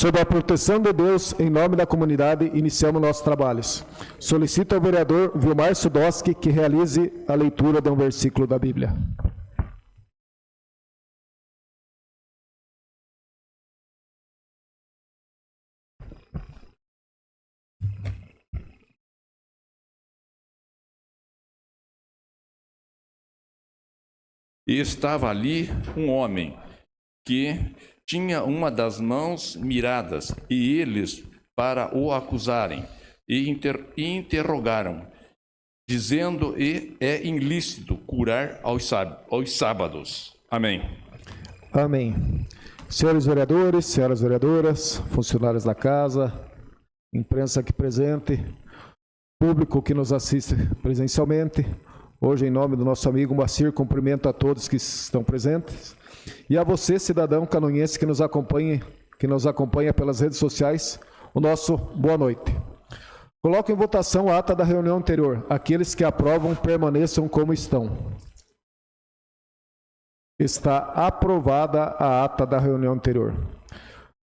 Sob a proteção de Deus, em nome da comunidade, iniciamos nossos trabalhos. Solicito ao vereador Vilmar Sudoski que realize a leitura de um versículo da Bíblia. E estava ali um homem que tinha uma das mãos miradas, e eles, para o acusarem, e interrogaram, dizendo: e é ilícito curar aos sábados. Amém. Amém. Senhores vereadores, senhoras vereadoras, funcionários da casa, imprensa aqui presente, público que nos assiste presencialmente, hoje, em nome do nosso amigo Moacir, cumprimento a todos que estão presentes. E a você, cidadão canoinense que nos acompanha pelas redes sociais, o nosso boa noite. Coloco em votação a ata da reunião anterior. Aqueles que aprovam, permaneçam como estão. Está aprovada a ata da reunião anterior.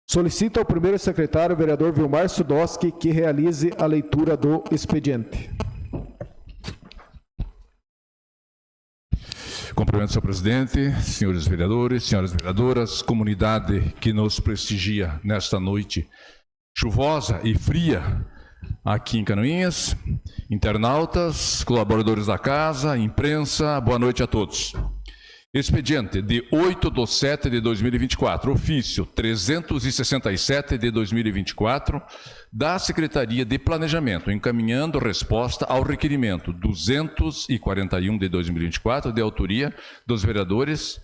Solicito ao primeiro secretário, o vereador Vilmar Sudoski, que realize a leitura do expediente. Cumprimento, senhor presidente, senhores vereadores, senhoras vereadoras, comunidade que nos prestigia nesta noite chuvosa e fria aqui em Canoinhas, internautas, colaboradores da casa, imprensa, boa noite a todos. Expediente de 8/7/2024, ofício 367 de 2024, da Secretaria de Planejamento, encaminhando resposta ao requerimento 241 de 2024, de autoria dos vereadores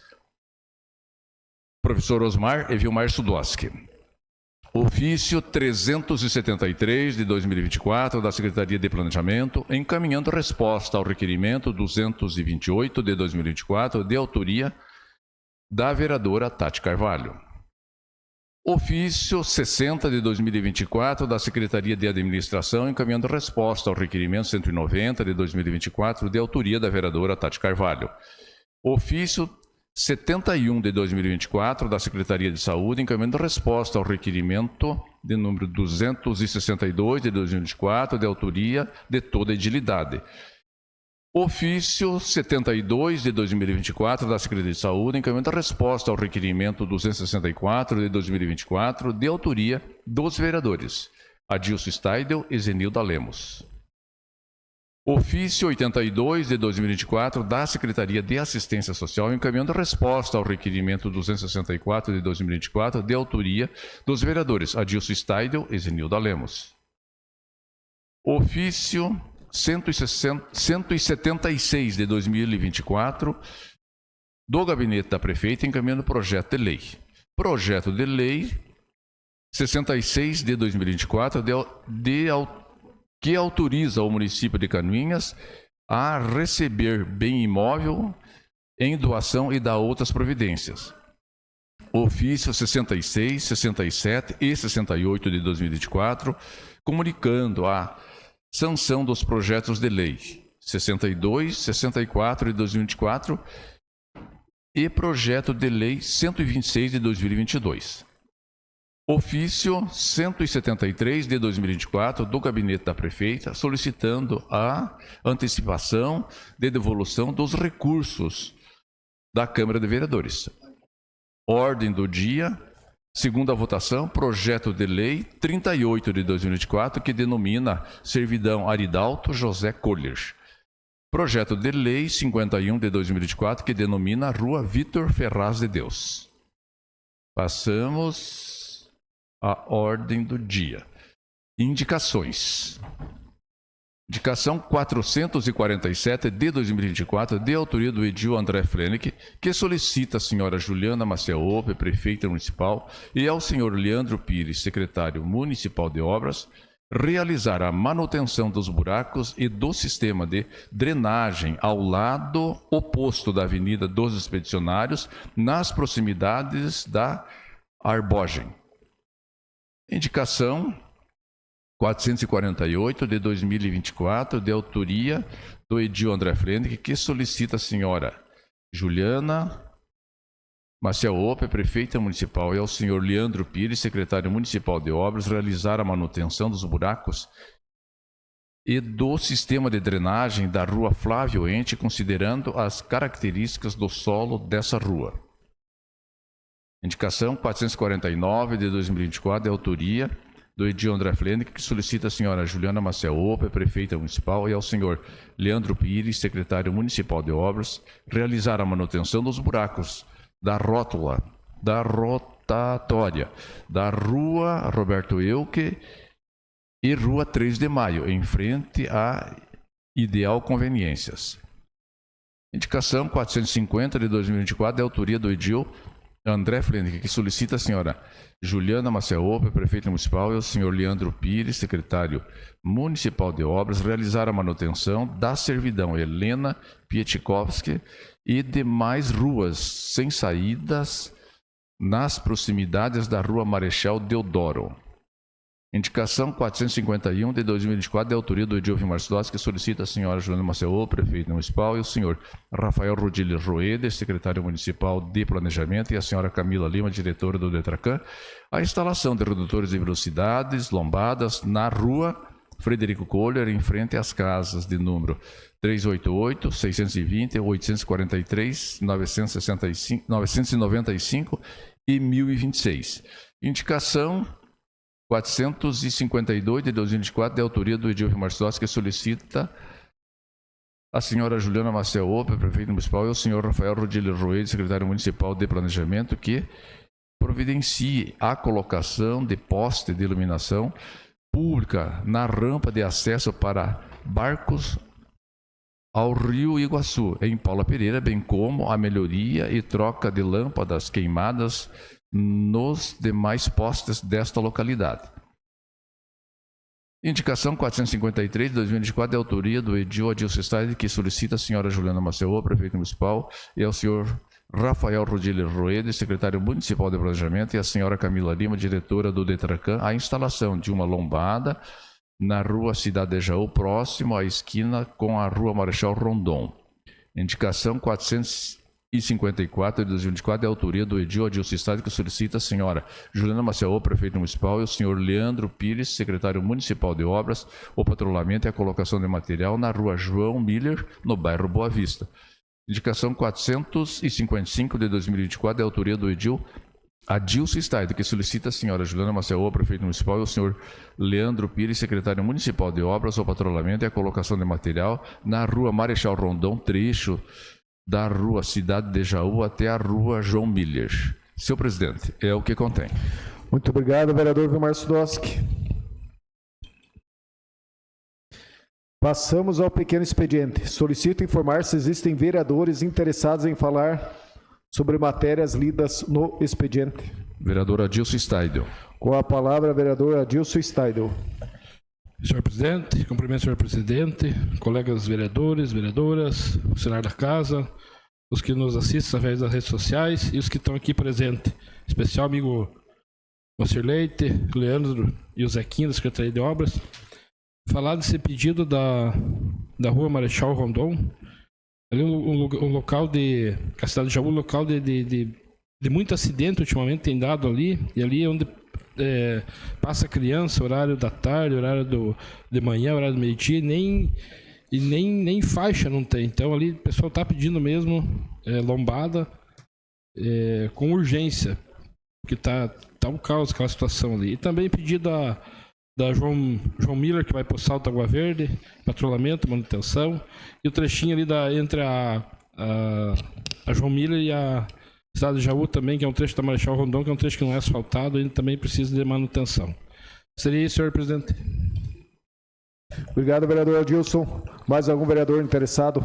professor Osmar e Vilmar Sudoski. Ofício 373 de 2024, da Secretaria de Planejamento, encaminhando resposta ao requerimento 228 de 2024, de autoria da vereadora Tati Carvalho. Ofício 60 de 2024, da Secretaria de Administração, encaminhando resposta ao requerimento 190 de 2024, de autoria da vereadora Tati Carvalho. Ofício 71 de 2024, da Secretaria de Saúde, encaminhando resposta ao requerimento de número 262 de 2024, de autoria de toda a edilidade. Ofício 72 de 2024, da Secretaria de Saúde, encaminhando resposta ao requerimento 264 de 2024, de autoria dos vereadores Adilson Steidel e Zenilda Lemos. Ofício 82 de 2024, da Secretaria de Assistência Social, encaminhando resposta ao requerimento 264 de 2024, de autoria dos vereadores Adilson Steidel e Zenilda Lemos. Ofício 176 de 2024, do Gabinete da Prefeita, encaminhando projeto de lei. Projeto de lei 66 de 2024, que autoriza o município de Canoinhas a receber bem imóvel em doação e dar outras providências. Ofício 66, 67 e 68 de 2024, comunicando a sanção dos projetos de lei 62, 64 de 2024 e projeto de lei 126 de 2022. Ofício 173 de 2024 do Gabinete da Prefeita, solicitando a antecipação de devolução dos recursos da Câmara de Vereadores. Ordem do dia, segunda votação, projeto de lei 38 de 2024, que denomina Servidão Aridalto José Coller. Projeto de lei 51 de 2024, que denomina Rua Vitor Ferraz de Deus. Passamos a ordem do dia. Indicações. Indicação 447 de 2024, de autoria do edil André Flenick, que solicita à senhora Juliana Maciaope, prefeita municipal, e ao senhor Leandro Pires, secretário municipal de obras, realizar a manutenção dos buracos e do sistema de drenagem ao lado oposto da Avenida dos Expedicionários, nas proximidades da Arbogem. Indicação 448 de 2024, de autoria do edil André Flenick, que solicita a senhora Juliana Maciel Ope, prefeita municipal, e ao senhor Leandro Pires, secretário municipal de obras, realizar a manutenção dos buracos e do sistema de drenagem da rua Flávio Ente, considerando as características do solo dessa rua. Indicação 449 de 2024, de autoria do edil André Flenick, que solicita a senhora Juliana Maciel Ope, prefeita municipal, e ao senhor Leandro Pires, secretário municipal de obras, realizar a manutenção dos buracos da rótula, da rotatória, da rua Roberto Euque e rua 3 de Maio, em frente a Ideal Conveniências. Indicação 450 de 2024, de autoria do edil André Flenick, que solicita a senhora Juliana Maciel Ope, prefeita municipal, e o senhor Leandro Pires, secretário municipal de obras, realizar a manutenção da servidão Helena Pietkovski e demais ruas sem saídas nas proximidades da rua Marechal Deodoro. Indicação 451 de 2024, de autoria do edil Vilmar Sidócio, que solicita a senhora Juliana Maciel Ope, prefeita municipal, e o senhor Rafael Rodilho Roeder, secretário municipal de planejamento, e a senhora Camila Lima, diretora do Detrancan, a instalação de redutores de velocidades lombadas na rua Frederico Kohler, em frente às casas de número 388, 620, 843, 995 e 1026. Indicação 452 de 2024, de autoria do edil Vilmar Sidócio, que solicita a senhora Juliana Maciel Ope, prefeita municipal, e o senhor Rafael Rodilho Roede, secretário municipal de planejamento, que providencie a colocação de poste de iluminação pública na rampa de acesso para barcos ao Rio Iguaçu, em Paula Pereira, bem como a melhoria e troca de lâmpadas queimadas nos demais postes desta localidade. Indicação 453 de 2024, de autoria do edil Adilson Stein, que solicita a senhora Juliana Maciel Ope, prefeita municipal, e ao senhor Rafael Rodilho Roede, secretário municipal de planejamento, e a senhora Camila Lima, diretora do Detrancan, a instalação de uma lombada na rua Cidade de Jaú, próximo à esquina com a rua Marechal Rondon. Indicação 454 de 2024, de autoria do edil Adilson Stein, que solicita a senhora Juliana Maciel Ope, prefeita municipal, e o senhor Leandro Pires, secretário municipal de obras, o patrulhamento e a colocação de material na rua João Miller, no bairro Boa Vista. Indicação 455 de 2024, de autoria do edil Adilson Stein, que solicita a senhora Juliana Maciel Ope, prefeita municipal, e o senhor Leandro Pires, secretário municipal de obras, o patrulhamento e a colocação de material na rua Marechal Rondon, trecho da rua Cidade de Jaú até a rua João Miller. Senhor presidente, é o que contém. Muito obrigado, vereador Vilmar Sidóski. Passamos ao pequeno expediente. Solicito informar se existem vereadores interessados em falar sobre matérias lidas no expediente. Vereador Adilson Steidel. Com a palavra, vereador Adilson Steidel. Senhor presidente, cumprimento o senhor presidente, colegas vereadores, vereadoras, funcionário da casa, os que nos assistem através das redes sociais e os que estão aqui presentes. Em especial, amigo Moacir Leite, Leandro e o Zequinho, da Secretaria de Obras. Falar desse pedido da rua Marechal Rondon, ali um local de... A cidade de Jaú, um local de muito acidente ultimamente tem dado ali, e ali é onde passa criança, horário da tarde, horário de manhã, horário do meio-dia, nem faixa não tem. Então ali o pessoal está pedindo mesmo lombada com urgência, porque tá um caos aquela situação ali. E também pedido da João Miller, que vai para o Salto Água Verde, patrulhamento, manutenção, e o trechinho ali entre a João Miller e a Cidade de Jaú também, que é um trecho da Marechal Rondon, que é um trecho que não é asfaltado, ele também precisa de manutenção. Seria isso, senhor presidente. Obrigado, vereador Adilson. Mais algum vereador interessado?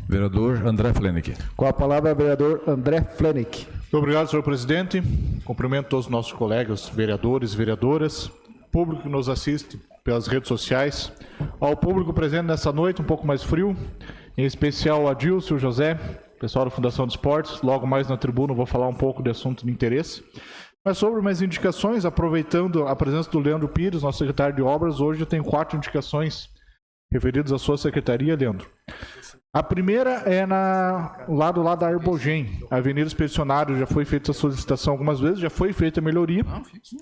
Vereador André Flenick. Com a palavra, vereador André Flenick. Muito obrigado, senhor presidente. Cumprimento todos os nossos colegas, vereadores e vereadoras, público que nos assiste pelas redes sociais, ao público presente nessa noite, um pouco mais frio, em especial o Adilson, o José, pessoal da Fundação de Esportes. Logo mais na tribuna vou falar um pouco de assunto de interesse. Mas sobre mais indicações, aproveitando a presença do Leandro Pires, nosso secretário de obras, hoje eu tenho 4 indicações referidos à sua secretaria, Leandro. A primeira é lá do lado da Arbogem, Avenida Expedicionário. Já foi feita a solicitação algumas vezes, já foi feita a melhoria,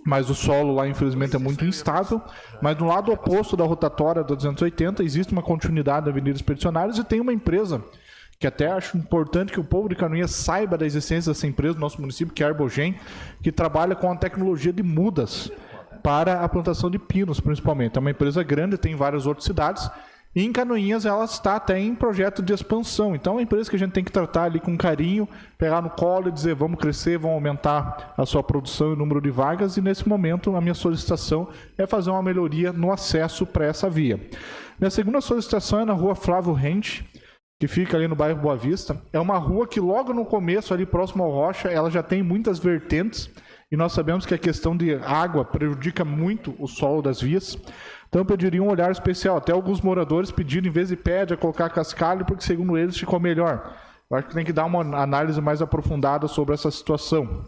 mas o solo lá, infelizmente, é muito instável. Mas no lado oposto da rotatória da 280, existe uma continuidade da Avenida Expedicionários e tem uma empresa que até acho importante que o povo de Canoinhas saiba da existência dessa empresa no nosso município, que é a Arbogem, que trabalha com a tecnologia de mudas para a plantação de pinos, principalmente. É uma empresa grande, tem em várias outras cidades. E em Canoinhas ela está até em projeto de expansão. Então é uma empresa que a gente tem que tratar ali com carinho, pegar no colo e dizer vamos crescer, vamos aumentar a sua produção e o número de vagas. E nesse momento a minha solicitação é fazer uma melhoria no acesso para essa via. Minha segunda solicitação é na rua Flávio Rente, que fica ali no bairro Boa Vista. É uma rua que logo no começo, ali próximo ao Rocha, ela já tem muitas vertentes. E nós sabemos que a questão de água prejudica muito o solo das vias. Então eu pediria um olhar especial. Até alguns moradores pediram, em vez de pedra, colocar cascalho, porque segundo eles ficou melhor. Eu acho que tem que dar uma análise mais aprofundada sobre essa situação.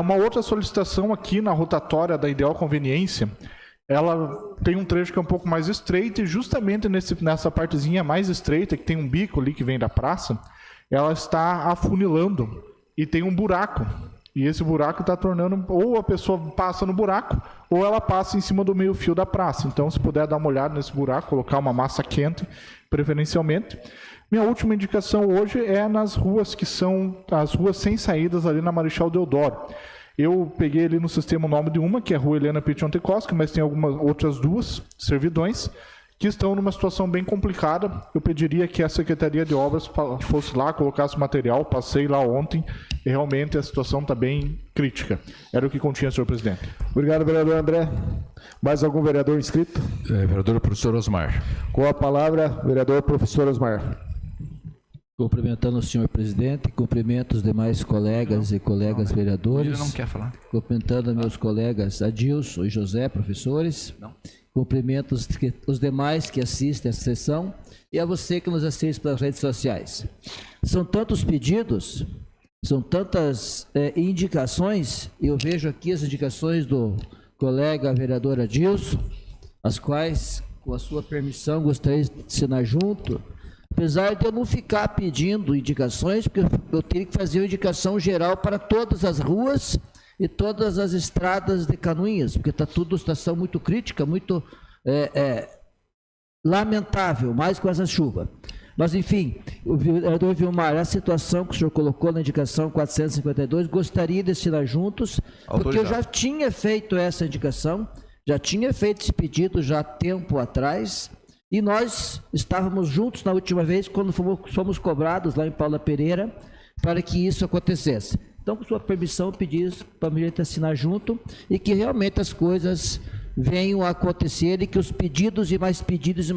Uma outra solicitação aqui na rotatória da Ideal Conveniência, ela tem um trecho que é um pouco mais estreito e justamente nessa partezinha mais estreita, que tem um bico ali que vem da praça, ela está afunilando e tem um buraco. E esse buraco está tornando, ou a pessoa passa no buraco, ou ela passa em cima do meio fio da praça. Então, se puder dar uma olhada nesse buraco, colocar uma massa quente, preferencialmente. Minha última indicação hoje é nas ruas que são as ruas sem saídas ali na Marechal Deodoro. Eu peguei ali no sistema o nome de uma, que é a Rua Helena Pichontecoski, mas tem algumas outras duas servidões que estão numa situação bem complicada. Eu pediria que a Secretaria de Obras fosse lá, colocasse material. Passei lá ontem e realmente a situação está bem crítica. Era o que continha, senhor presidente. Obrigado, vereador André. Mais algum vereador inscrito? Vereador professor Osmar. Com a palavra, vereador professor Osmar. Cumprimentando o senhor presidente, cumprimento os demais colegas e colegas vereadores. Ele não quer falar. Cumprimentando meus colegas Adilson e José, professores. Não. Cumprimento os demais que assistem essa sessão e a você que nos assiste pelas redes sociais. São tantos pedidos, são tantas indicações, e eu vejo aqui as indicações do colega vereador Adilson, as quais, com a sua permissão, gostaria de assinar junto, apesar de eu não ficar pedindo indicações, porque eu teria que fazer uma indicação geral para todas as ruas e todas as estradas de Canoinhas, porque está tudo situação muito crítica, muito lamentável, mais com essa chuva. Mas, enfim, o vereador Vilmar, a situação que o senhor colocou na indicação 452, gostaria de assinar juntos, porque eu já tinha feito essa indicação, já tinha feito esse pedido já há tempo atrás, e nós estávamos juntos na última vez, quando fomos cobrados lá em Paula Pereira, para que isso acontecesse. Então, com sua permissão, eu pedi para a gente assinar junto e que realmente as coisas venham a acontecer e que os pedidos e mais pedidos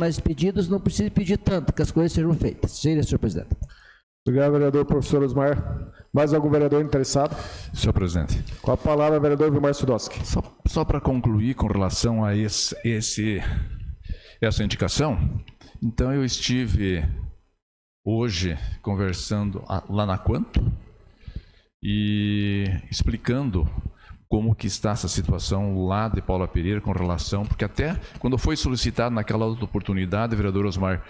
não precisem pedir tanto, que as coisas sejam feitas. Senhor presidente. Obrigado, vereador professor Osmar. Mais algum vereador interessado? Senhor presidente. Com a palavra, vereador Vilmar Sudowski. Só para concluir com relação a essa indicação, então eu estive hoje conversando lá na Quanto e explicando como que está essa situação lá de Paula Pereira com relação, porque até quando foi solicitado naquela outra oportunidade, vereador Osmar,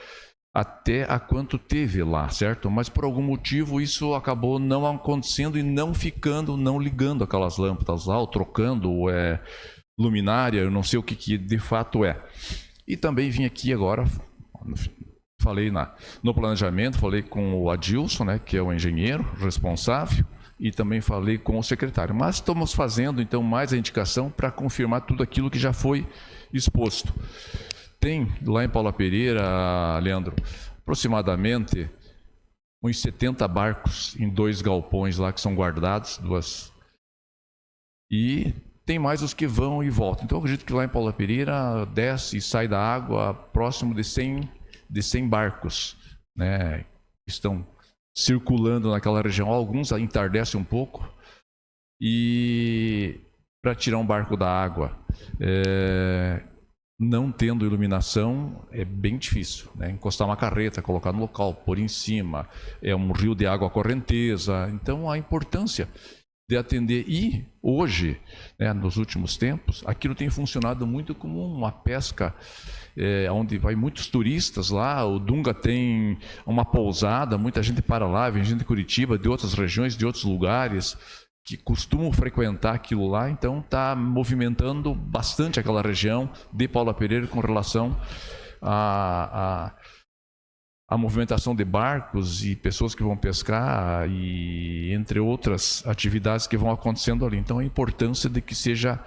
até a Quanto teve lá, certo? Mas por algum motivo isso acabou não acontecendo e não ficando, não ligando aquelas lâmpadas lá, ou trocando, ou luminária, eu não sei o que de fato é. E também vim aqui agora, falei no planejamento, falei com o Adilson, né, que é o engenheiro responsável, e também falei com o secretário. Mas estamos fazendo, então, mais a indicação para confirmar tudo aquilo que já foi exposto. Tem, lá em Paula Pereira, Leandro, aproximadamente uns 70 barcos em 2 galpões lá que são guardados, e tem mais os que vão e voltam. Então, eu acredito que lá em Paula Pereira desce e sai da água próximo de 100 barcos, né, que estão circulando naquela região. Alguns entardecem um pouco, e para tirar um barco da água, não tendo iluminação, é bem difícil, né? Encostar uma carreta, colocar no local, pôr em cima, é um rio de água correnteza. Então, a importância de atender. E hoje, né, nos últimos tempos, aquilo tem funcionado muito como uma pesca, onde vai muitos turistas lá. O Dunga tem uma pousada, muita gente para lá, vem gente de Curitiba, de outras regiões, de outros lugares, que costumam frequentar aquilo lá. Então está movimentando bastante aquela região de Paula Pereira com relação a movimentação de barcos e pessoas que vão pescar, e entre outras atividades que vão acontecendo ali. Então a importância de que seja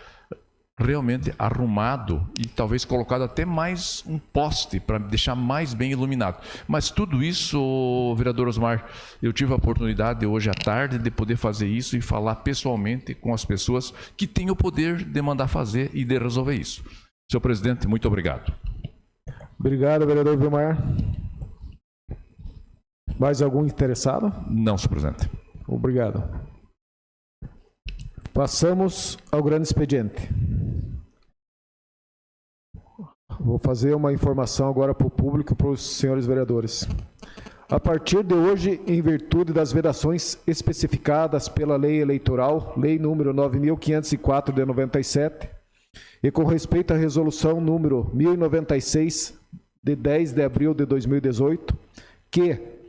realmente arrumado e talvez colocado até mais um poste para deixar mais bem iluminado. Mas tudo isso, vereador Osmar, eu tive a oportunidade hoje à tarde de poder fazer isso e falar pessoalmente com as pessoas que têm o poder de mandar fazer e de resolver isso. Senhor presidente, muito obrigado. Obrigado, vereador Vilmar. Mais algum interessado? Não, senhor presidente. Obrigado. Passamos ao grande expediente. Vou fazer uma informação agora para o público e para os senhores vereadores. A partir de hoje, em virtude das vedações especificadas pela Lei Eleitoral, Lei número 9.504 de 97, e com respeito à Resolução número 1096 de 10 de abril de 2018, que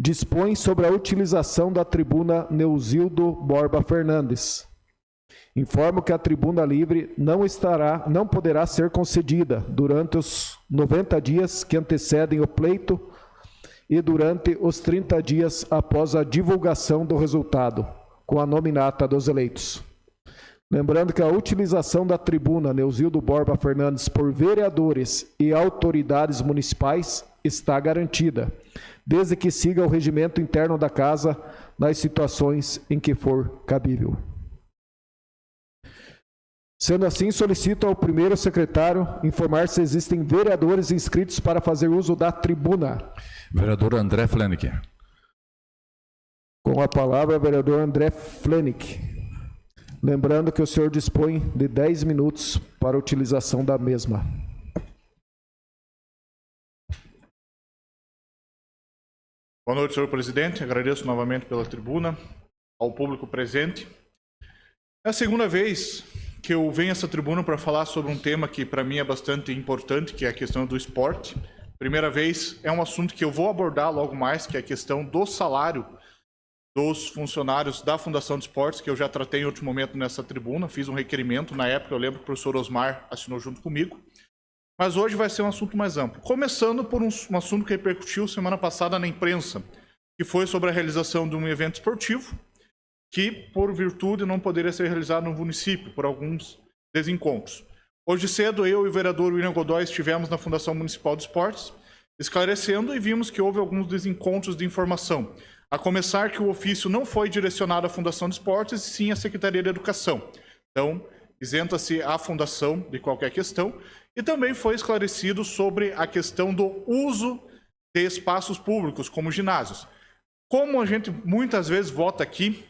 dispõe sobre a utilização da tribuna Neuzildo Borba Fernandes. Informo que a tribuna livre não poderá ser concedida durante os 90 dias que antecedem o pleito e durante os 30 dias após a divulgação do resultado, com a nominata dos eleitos. Lembrando que a utilização da tribuna Neuzildo Borba Fernandes por vereadores e autoridades municipais está garantida, desde que siga o regimento interno da Casa nas situações em que for cabível. Sendo assim, solicito ao primeiro secretário informar se existem vereadores inscritos para fazer uso da tribuna. Vereador André Flenick. Com a palavra, vereador André Flenick. Lembrando que o senhor dispõe de 10 minutos para a utilização da mesma. Boa noite, senhor presidente. Agradeço novamente pela tribuna, ao público presente. É a segunda vez que eu venho a essa tribuna para falar sobre um tema que para mim é bastante importante, que é a questão do esporte. Primeira vez, é um assunto que eu vou abordar logo mais, que é a questão do salário dos funcionários da Fundação de Esportes, que eu já tratei em outro momento nessa tribuna, fiz um requerimento, na época eu lembro que o professor Osmar assinou junto comigo, mas hoje vai ser um assunto mais amplo. Começando por um assunto que repercutiu semana passada na imprensa, que foi sobre a realização de um evento esportivo, que, por virtude, não poderia ser realizado no município, por alguns desencontros. Hoje cedo, eu e o vereador William Godoy estivemos na Fundação Municipal de Esportes, esclarecendo, e vimos que houve alguns desencontros de informação. A começar que o ofício não foi direcionado à Fundação de Esportes, e sim à Secretaria de Educação. Então, isenta-se a Fundação de qualquer questão. E também foi esclarecido sobre a questão do uso de espaços públicos, como ginásios. Como a gente muitas vezes vota aqui,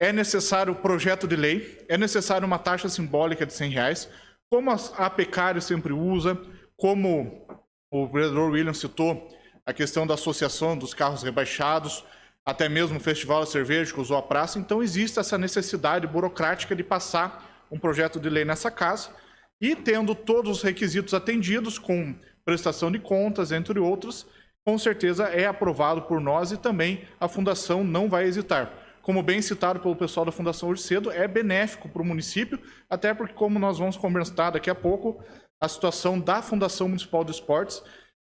é necessário projeto de lei, é necessário uma taxa simbólica de R$100, como a Pecário sempre usa, como o vereador William citou, a questão da associação dos carros rebaixados, até mesmo o Festival da Cerveja que usou a praça. Então existe essa necessidade burocrática de passar um projeto de lei nessa casa, e tendo todos os requisitos atendidos, com prestação de contas, entre outros, com certeza é aprovado por nós, e também a Fundação não vai hesitar. Como bem citado pelo pessoal da Fundação hoje cedo, é benéfico para o município, até porque, como nós vamos conversar daqui a pouco, a situação da Fundação Municipal de Esportes,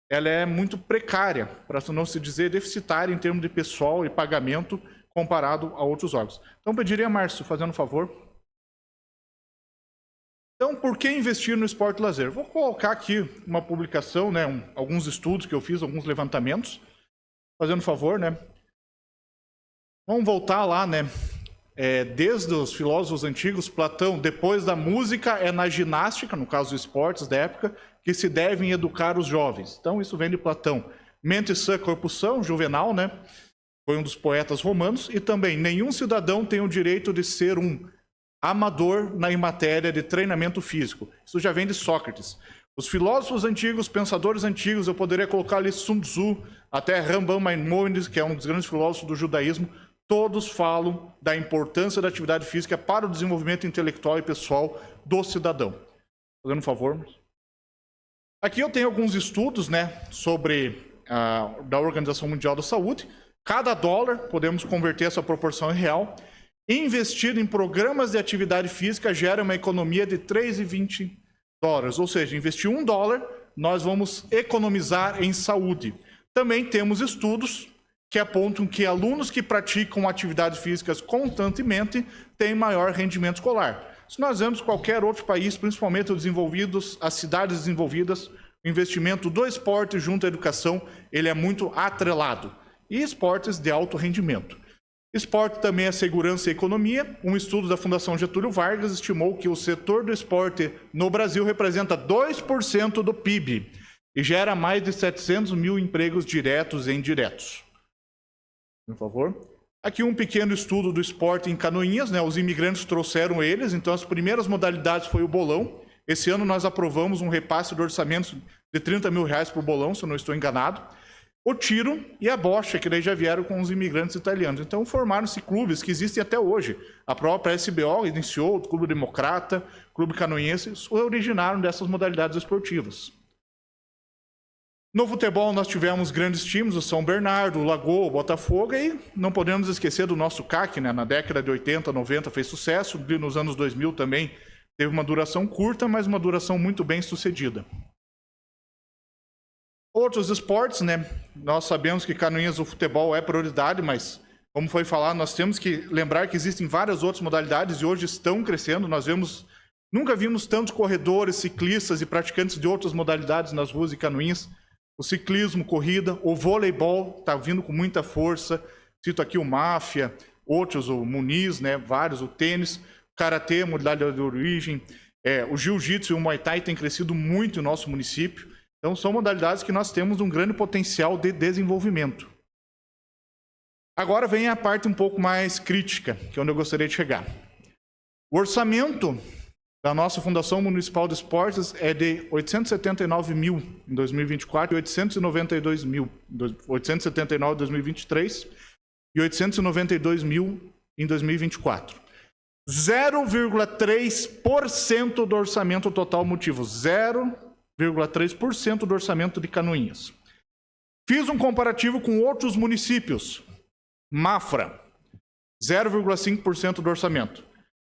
ela é muito precária, para não se dizer deficitária em termos de pessoal e pagamento comparado a outros órgãos. Então, pediria a Márcio, fazendo um favor. Então, por que investir no esporte e lazer? Vou colocar aqui uma publicação, né, alguns estudos que eu fiz, alguns levantamentos, fazendo um favor, né? Vamos voltar lá, né? Desde os filósofos antigos, Platão, depois da música é na ginástica, no caso dos esportes da época, que se devem educar os jovens. Então, isso vem de Platão. Mente sã, corpo são, Juvenal, né? Foi um dos poetas romanos. E também, nenhum cidadão tem o direito de ser um amador em matéria de treinamento físico. Isso já vem de Sócrates. Os filósofos antigos, pensadores antigos, eu poderia colocar ali Sun Tzu, até Rambam Maimonides, que é um dos grandes filósofos do judaísmo, todos falam da importância da atividade física para o desenvolvimento intelectual e pessoal do cidadão. Fazendo um favor. Aqui eu tenho alguns estudos, né, sobre da Organização Mundial da Saúde. Cada dólar, podemos converter essa proporção em real, investir em programas de atividade física gera uma economia de 3,20 dólares. Ou seja, investir $1, nós vamos economizar em saúde. Também temos estudos que apontam que alunos que praticam atividades físicas constantemente têm maior rendimento escolar. Se nós vemos qualquer outro país, principalmente os desenvolvidos, as cidades desenvolvidas, o investimento do esporte junto à educação, ele é muito atrelado. E esportes de alto rendimento. Esporte também é segurança e economia. Um estudo da Fundação Getúlio Vargas estimou que o setor do esporte no Brasil representa 2% do PIB e gera mais de 700 mil empregos diretos e indiretos. Por favor. Aqui um pequeno estudo do esporte em Canoinhas, né? Os imigrantes trouxeram eles, então as primeiras modalidades foi o bolão. Esse ano nós aprovamos um repasse de orçamento de R$30 mil para o bolão, se eu não estou enganado. O tiro e a bocha, que daí já vieram com os imigrantes italianos. Então formaram-se clubes que existem até hoje. A própria SBO iniciou, o Clube Democrata, o Clube Canoinhense, originaram dessas modalidades esportivas. No futebol nós tivemos grandes times, o São Bernardo, o Lagoa, o Botafogo, e não podemos esquecer do nosso CAC, né? Na década de 80, 90 fez sucesso, nos anos 2000 também teve uma duração curta, mas uma duração muito bem sucedida. Outros esportes, né? Nós sabemos que Canoinhas, o futebol é prioridade, mas, como foi falado, nós temos que lembrar que existem várias outras modalidades e hoje estão crescendo. Nunca vimos tantos corredores, ciclistas e praticantes de outras modalidades nas ruas de Canoinhas. O ciclismo, corrida, o voleibol está vindo com muita força. Cito aqui o Máfia, outros, o Muniz, né? Vários, o tênis, o karatê, modalidade de origem, o jiu-jitsu e o muay thai têm crescido muito no nosso município. Então, são modalidades que nós temos um grande potencial de desenvolvimento. Agora vem a parte um pouco mais crítica, que é onde eu gostaria de chegar. O orçamento da nossa Fundação Municipal de Esportes é de 879 mil em 2024 e 892 mil, 879 em 2023 e 892 mil em 2024. 0,3% do orçamento total motivo, 0,3% do orçamento de Canoinhas. Fiz um comparativo com outros municípios. Mafra, 0,5% do orçamento.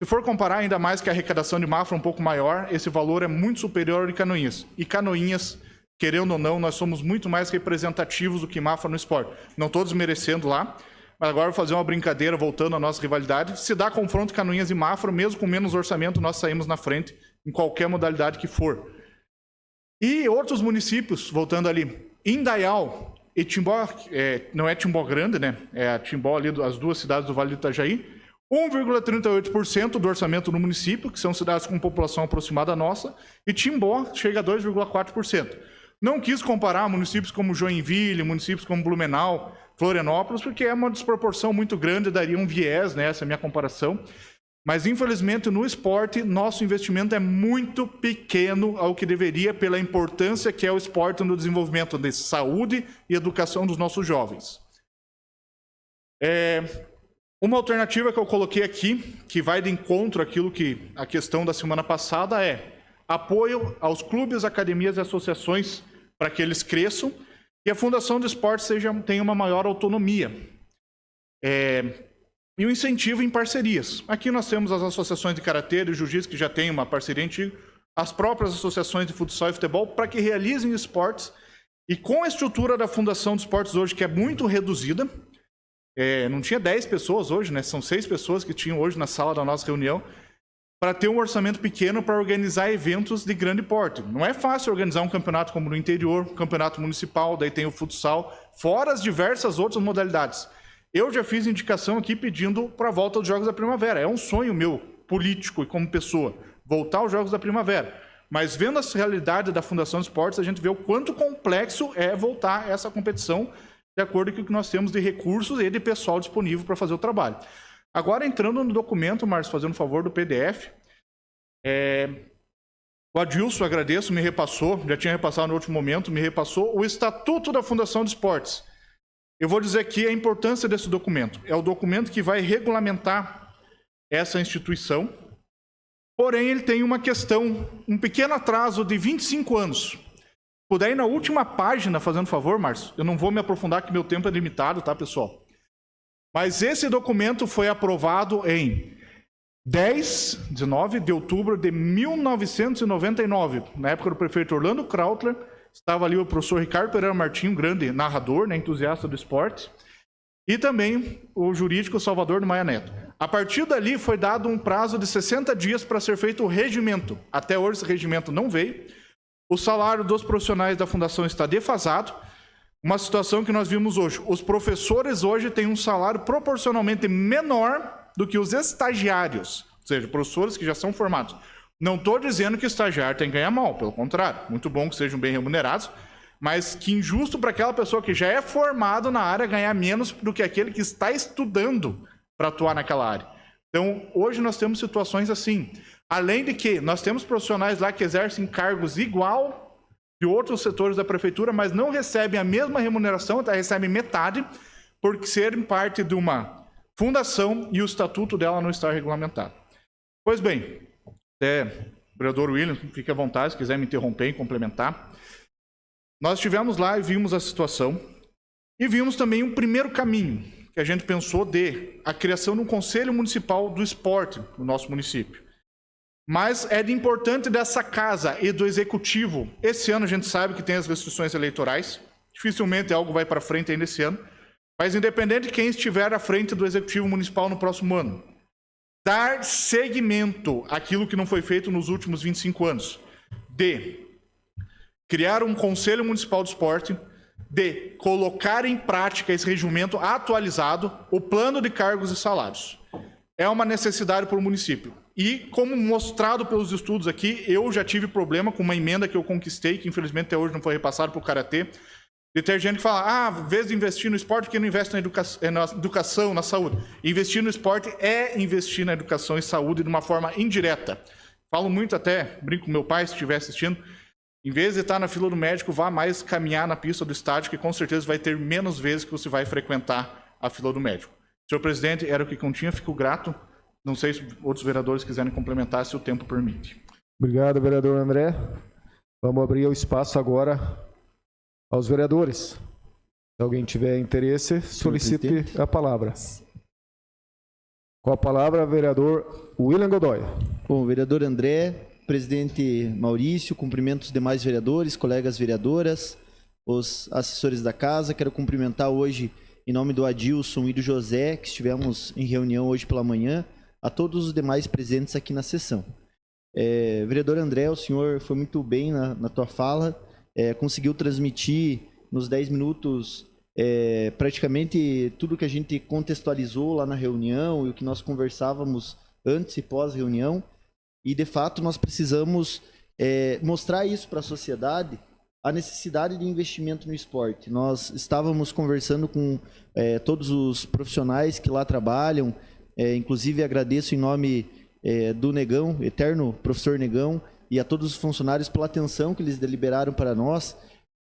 Se for comparar ainda mais que a arrecadação de Mafra um pouco maior, esse valor é muito superior ao de Canoinhas. E Canoinhas, querendo ou não, nós somos muito mais representativos do que Mafra no esporte. Não estou desmerecendo lá, mas agora vou fazer uma brincadeira, voltando à nossa rivalidade. Se dá confronto Canoinhas e Mafra, mesmo com menos orçamento, nós saímos na frente em qualquer modalidade que for. E outros municípios, voltando ali, Indaial e Timbó, não é Timbó Grande, né? É a Timbó ali, as duas cidades do Vale do Itajaí, 1,38% do orçamento no município, que são cidades com população aproximada à nossa, e Timbó chega a 2,4%. Não quis comparar municípios como Joinville, municípios como Blumenau, Florianópolis, porque é uma desproporção muito grande, daria um viés, né? Essa é a minha comparação. Mas, infelizmente, no esporte, nosso investimento é muito pequeno ao que deveria, pela importância que é o esporte no desenvolvimento de saúde e educação dos nossos jovens. Uma alternativa que eu coloquei aqui, que vai de encontro àquilo que a questão da semana passada é apoio aos clubes, academias e associações para que eles cresçam e a Fundação do Esporte tenha uma maior autonomia. E o incentivo em parcerias. Aqui nós temos as associações de karatê e jiu-jitsu que já têm uma parceria antiga, as próprias associações de futsal e futebol para que realizem esportes. E com a estrutura da Fundação de Esportes hoje, que é muito reduzida, não tinha 10 pessoas hoje, né? São 6 pessoas que tinham hoje na sala da nossa reunião, para ter um orçamento pequeno para organizar eventos de grande porte. Não é fácil organizar um campeonato como no interior, um campeonato municipal, daí tem o futsal, fora as diversas outras modalidades. Eu já fiz indicação aqui pedindo para a volta dos Jogos da Primavera. É um sonho meu, político e como pessoa, voltar aos Jogos da Primavera. Mas vendo a realidade da Fundação de Esportes, a gente vê o quanto complexo é voltar a essa competição de acordo com o que nós temos de recursos e de pessoal disponível para fazer o trabalho. Agora, entrando no documento, Márcio, fazendo um favor do PDF, o Adilson, agradeço, me repassou, já tinha repassado no último momento, me repassou o Estatuto da Fundação de Esportes. Eu vou dizer aqui a importância desse documento. É o documento que vai regulamentar essa instituição, porém ele tem uma questão, um pequeno atraso de 25 anos. Puder ir na última página, fazendo favor, Márcio, eu não vou me aprofundar que meu tempo é limitado, tá, pessoal? Mas esse documento foi aprovado em 19 de outubro de 1999, na época do prefeito Orlando Krautler. Estava ali o professor Ricardo Pereira Martins, um grande narrador, né, entusiasta do esporte, e também o jurídico Salvador do Maia Neto. A partir dali foi dado um prazo de 60 dias para ser feito o regimento. Até hoje esse regimento não veio. O salário dos profissionais da fundação está defasado. Uma situação que nós vimos hoje. Os professores hoje têm um salário proporcionalmente menor do que os estagiários, ou seja, professores que já são formados. Não estou dizendo que estagiário tem que ganhar mal, pelo contrário, muito bom que sejam bem remunerados, mas que injusto para aquela pessoa que já é formado na área ganhar menos do que aquele que está estudando para atuar naquela área. Então, hoje nós temos situações assim. Além de que nós temos profissionais lá que exercem cargos igual de outros setores da prefeitura, mas não recebem a mesma remuneração, até recebem metade, por serem parte de uma fundação e o estatuto dela não está regulamentado. Pois bem, o vereador William, fique à vontade, se quiser me interromper e complementar. Nós estivemos lá e vimos a situação, e vimos também um primeiro caminho que a gente pensou de a criação de um Conselho Municipal do Esporte no nosso município. Mas é de importante dessa casa e do Executivo. Esse ano a gente sabe que tem as restrições eleitorais, dificilmente algo vai para frente ainda esse ano, mas independente de quem estiver à frente do Executivo Municipal no próximo ano, dar seguimento àquilo que não foi feito nos últimos 25 anos, de criar um Conselho Municipal de Esporte, de colocar em prática esse regimento atualizado, o plano de cargos e salários. É uma necessidade para o município. E, como mostrado pelos estudos aqui, eu já tive problema com uma emenda que eu conquistei, que infelizmente até hoje não foi repassado para o Karatê, de ter gente que fala, em vez de investir no esporte, porque não investe na educação, na saúde. Investir no esporte é investir na educação e saúde de uma forma indireta. Falo muito até, brinco com meu pai, se estiver assistindo, em vez de estar na fila do médico, vá mais caminhar na pista do estádio, que com certeza vai ter menos vezes que você vai frequentar a fila do médico. Senhor presidente, era o que continha, fico grato. Não sei se outros vereadores quiserem complementar, se o tempo permite. Obrigado, vereador André. Vamos abrir o espaço agora aos vereadores. Se alguém tiver interesse, solicite a palavra. Com a palavra, vereador William Godoy. Bom, vereador André, presidente Maurício, cumprimento os demais vereadores, colegas vereadoras, os assessores da casa. Quero cumprimentar hoje, em nome do Adilson e do José, que estivemos em reunião hoje pela manhã, a todos os demais presentes aqui na sessão. Vereador André, o senhor foi muito bem na tua fala, conseguiu transmitir nos 10 minutos praticamente tudo que a gente contextualizou lá na reunião e o que nós conversávamos antes e pós-reunião. E, de fato, nós precisamos mostrar isso para a sociedade, a necessidade de investimento no esporte. Nós estávamos conversando com todos os profissionais que lá trabalham, inclusive agradeço em nome do Negão, eterno professor Negão, e a todos os funcionários pela atenção que eles deliberaram para nós.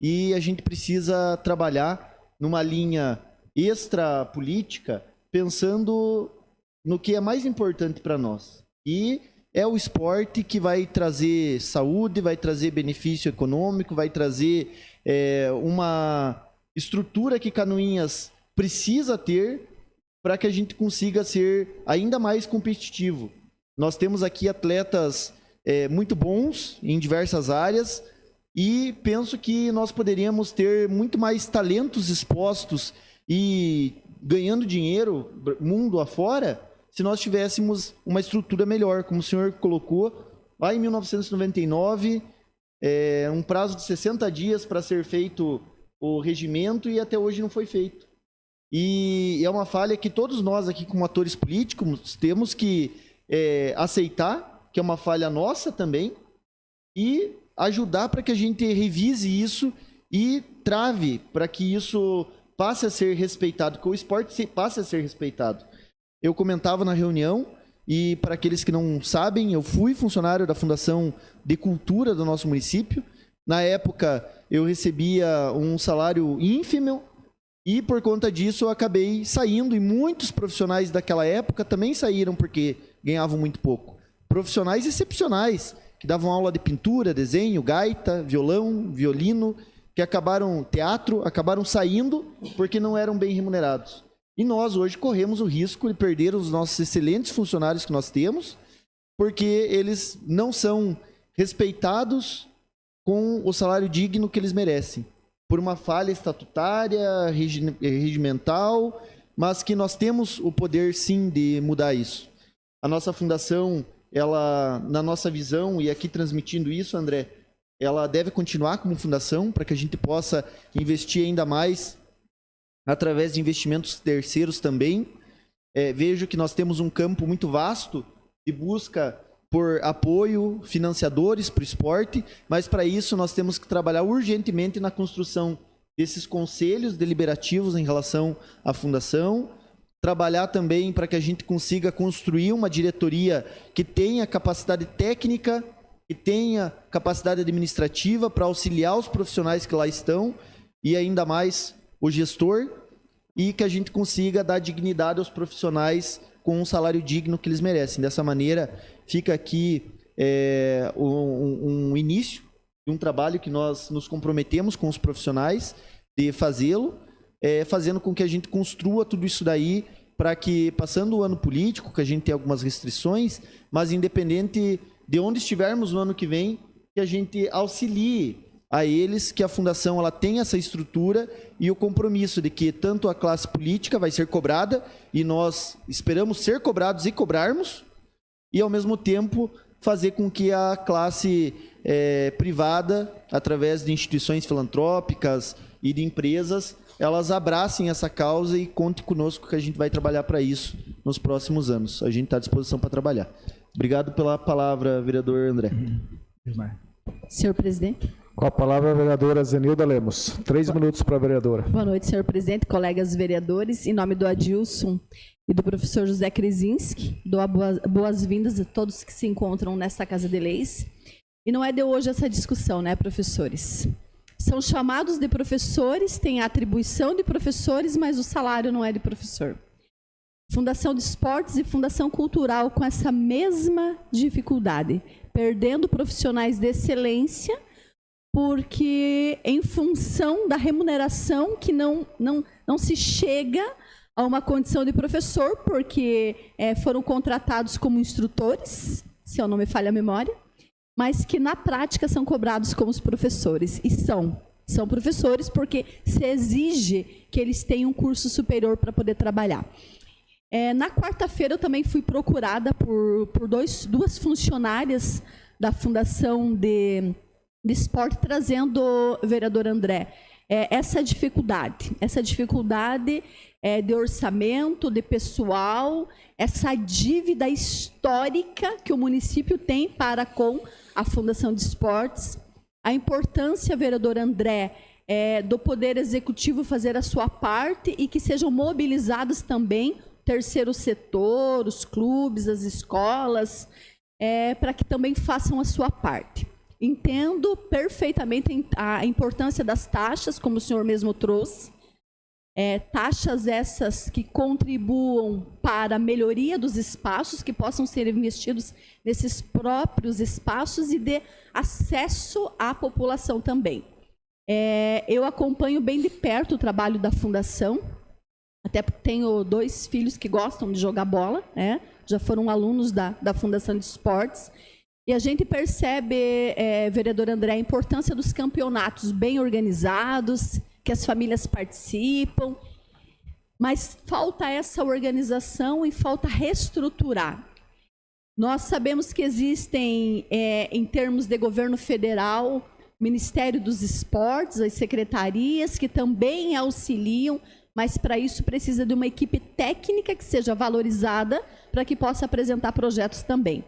E a gente precisa trabalhar numa linha extra-política, pensando no que é mais importante para nós. E é o esporte que vai trazer saúde, vai trazer benefício econômico, vai trazer uma estrutura que Canoinhas precisa ter para que a gente consiga ser ainda mais competitivo. Nós temos aqui atletas muito bons em diversas áreas e penso que nós poderíamos ter muito mais talentos expostos e ganhando dinheiro mundo afora se nós tivéssemos uma estrutura melhor, como o senhor colocou, lá em 1999, um prazo de 60 dias para ser feito o regimento e até hoje não foi feito. E é uma falha que todos nós aqui como atores políticos temos que aceitar, que é uma falha nossa também, e ajudar para que a gente revise isso e trave para que isso passe a ser respeitado, que o esporte passe a ser respeitado. Eu comentava na reunião, e para aqueles que não sabem, eu fui funcionário da Fundação de Cultura do nosso município. Na época, eu recebia um salário ínfimo, E por conta disso eu acabei saindo, e muitos profissionais daquela época também saíram porque ganhavam muito pouco. Profissionais excepcionais, que davam aula de pintura, desenho, gaita, violão, violino, que acabaram saindo porque não eram bem remunerados. E nós hoje corremos o risco de perder os nossos excelentes funcionários que nós temos, porque eles não são respeitados com o salário digno que eles merecem, por uma falha estatutária, regimental, mas que nós temos o poder sim de mudar isso. A nossa fundação, ela, na nossa visão, e aqui transmitindo isso, André, ela deve continuar como fundação para que a gente possa investir ainda mais através de investimentos terceiros também. Vejo que nós temos um campo muito vasto de busca por apoio, financiadores para o esporte, mas para isso nós temos que trabalhar urgentemente na construção desses conselhos deliberativos em relação à fundação, trabalhar também para que a gente consiga construir uma diretoria que tenha capacidade técnica, que tenha capacidade administrativa para auxiliar os profissionais que lá estão e ainda mais o gestor, e que a gente consiga dar dignidade aos profissionais com um salário digno que eles merecem. Dessa maneira, fica aqui um início de um trabalho que nós nos comprometemos com os profissionais de fazê-lo, fazendo com que a gente construa tudo isso daí para que, passando o ano político, que a gente tem algumas restrições, mas independente de onde estivermos no ano que vem, que a gente auxilie a eles, que a fundação ela tem essa estrutura e o compromisso de que tanto a classe política vai ser cobrada, e nós esperamos ser cobrados e cobrarmos, e ao mesmo tempo fazer com que a classe privada, através de instituições filantrópicas e de empresas, elas abracem essa causa e conte conosco que a gente vai trabalhar para isso nos próximos anos. A gente está à disposição para trabalhar. Obrigado pela palavra, vereador André. Senhor presidente. Com a palavra, a vereadora Zenilda Lemos. 3 minutos para a vereadora. Boa noite, senhor presidente, colegas vereadores. Em nome do Adilson e do professor José Kresinski, dou boas-vindas a todos que se encontram nesta Casa de Leis. E não é de hoje essa discussão, né, professores? São chamados de professores, têm a atribuição de professores, mas o salário não é de professor. Fundação de Esportes e Fundação Cultural com essa mesma dificuldade, perdendo profissionais de excelência, porque em função da remuneração que não se chega a uma condição de professor, porque foram contratados como instrutores, se eu não me falha a memória, mas que na prática são cobrados como os professores, e são professores porque se exige que eles tenham um curso superior para poder trabalhar. Na quarta-feira eu também fui procurada por duas funcionárias da Fundação de Esporte, trazendo, vereador André, essa dificuldade de orçamento, de pessoal, essa dívida histórica que o município tem para com a Fundação de Esportes, a importância, vereador André, do Poder Executivo fazer a sua parte e que sejam mobilizados também o terceiro setor, os clubes, as escolas, para que também façam a sua parte. Entendo perfeitamente a importância das taxas, como o senhor mesmo trouxe, taxas essas que contribuam para a melhoria dos espaços, que possam ser investidos nesses próprios espaços e de acesso à população também. Eu acompanho bem de perto o trabalho da Fundação, até porque tenho 2 filhos que gostam de jogar bola, já foram alunos da Fundação de Esportes, e a gente percebe, vereador André, a importância dos campeonatos bem organizados, que as famílias participam, mas falta essa organização e falta reestruturar. Nós sabemos que existem, em termos de governo federal, Ministério dos Esportes, as secretarias que também auxiliam, mas para isso precisa de uma equipe técnica que seja valorizada para que possa apresentar projetos também.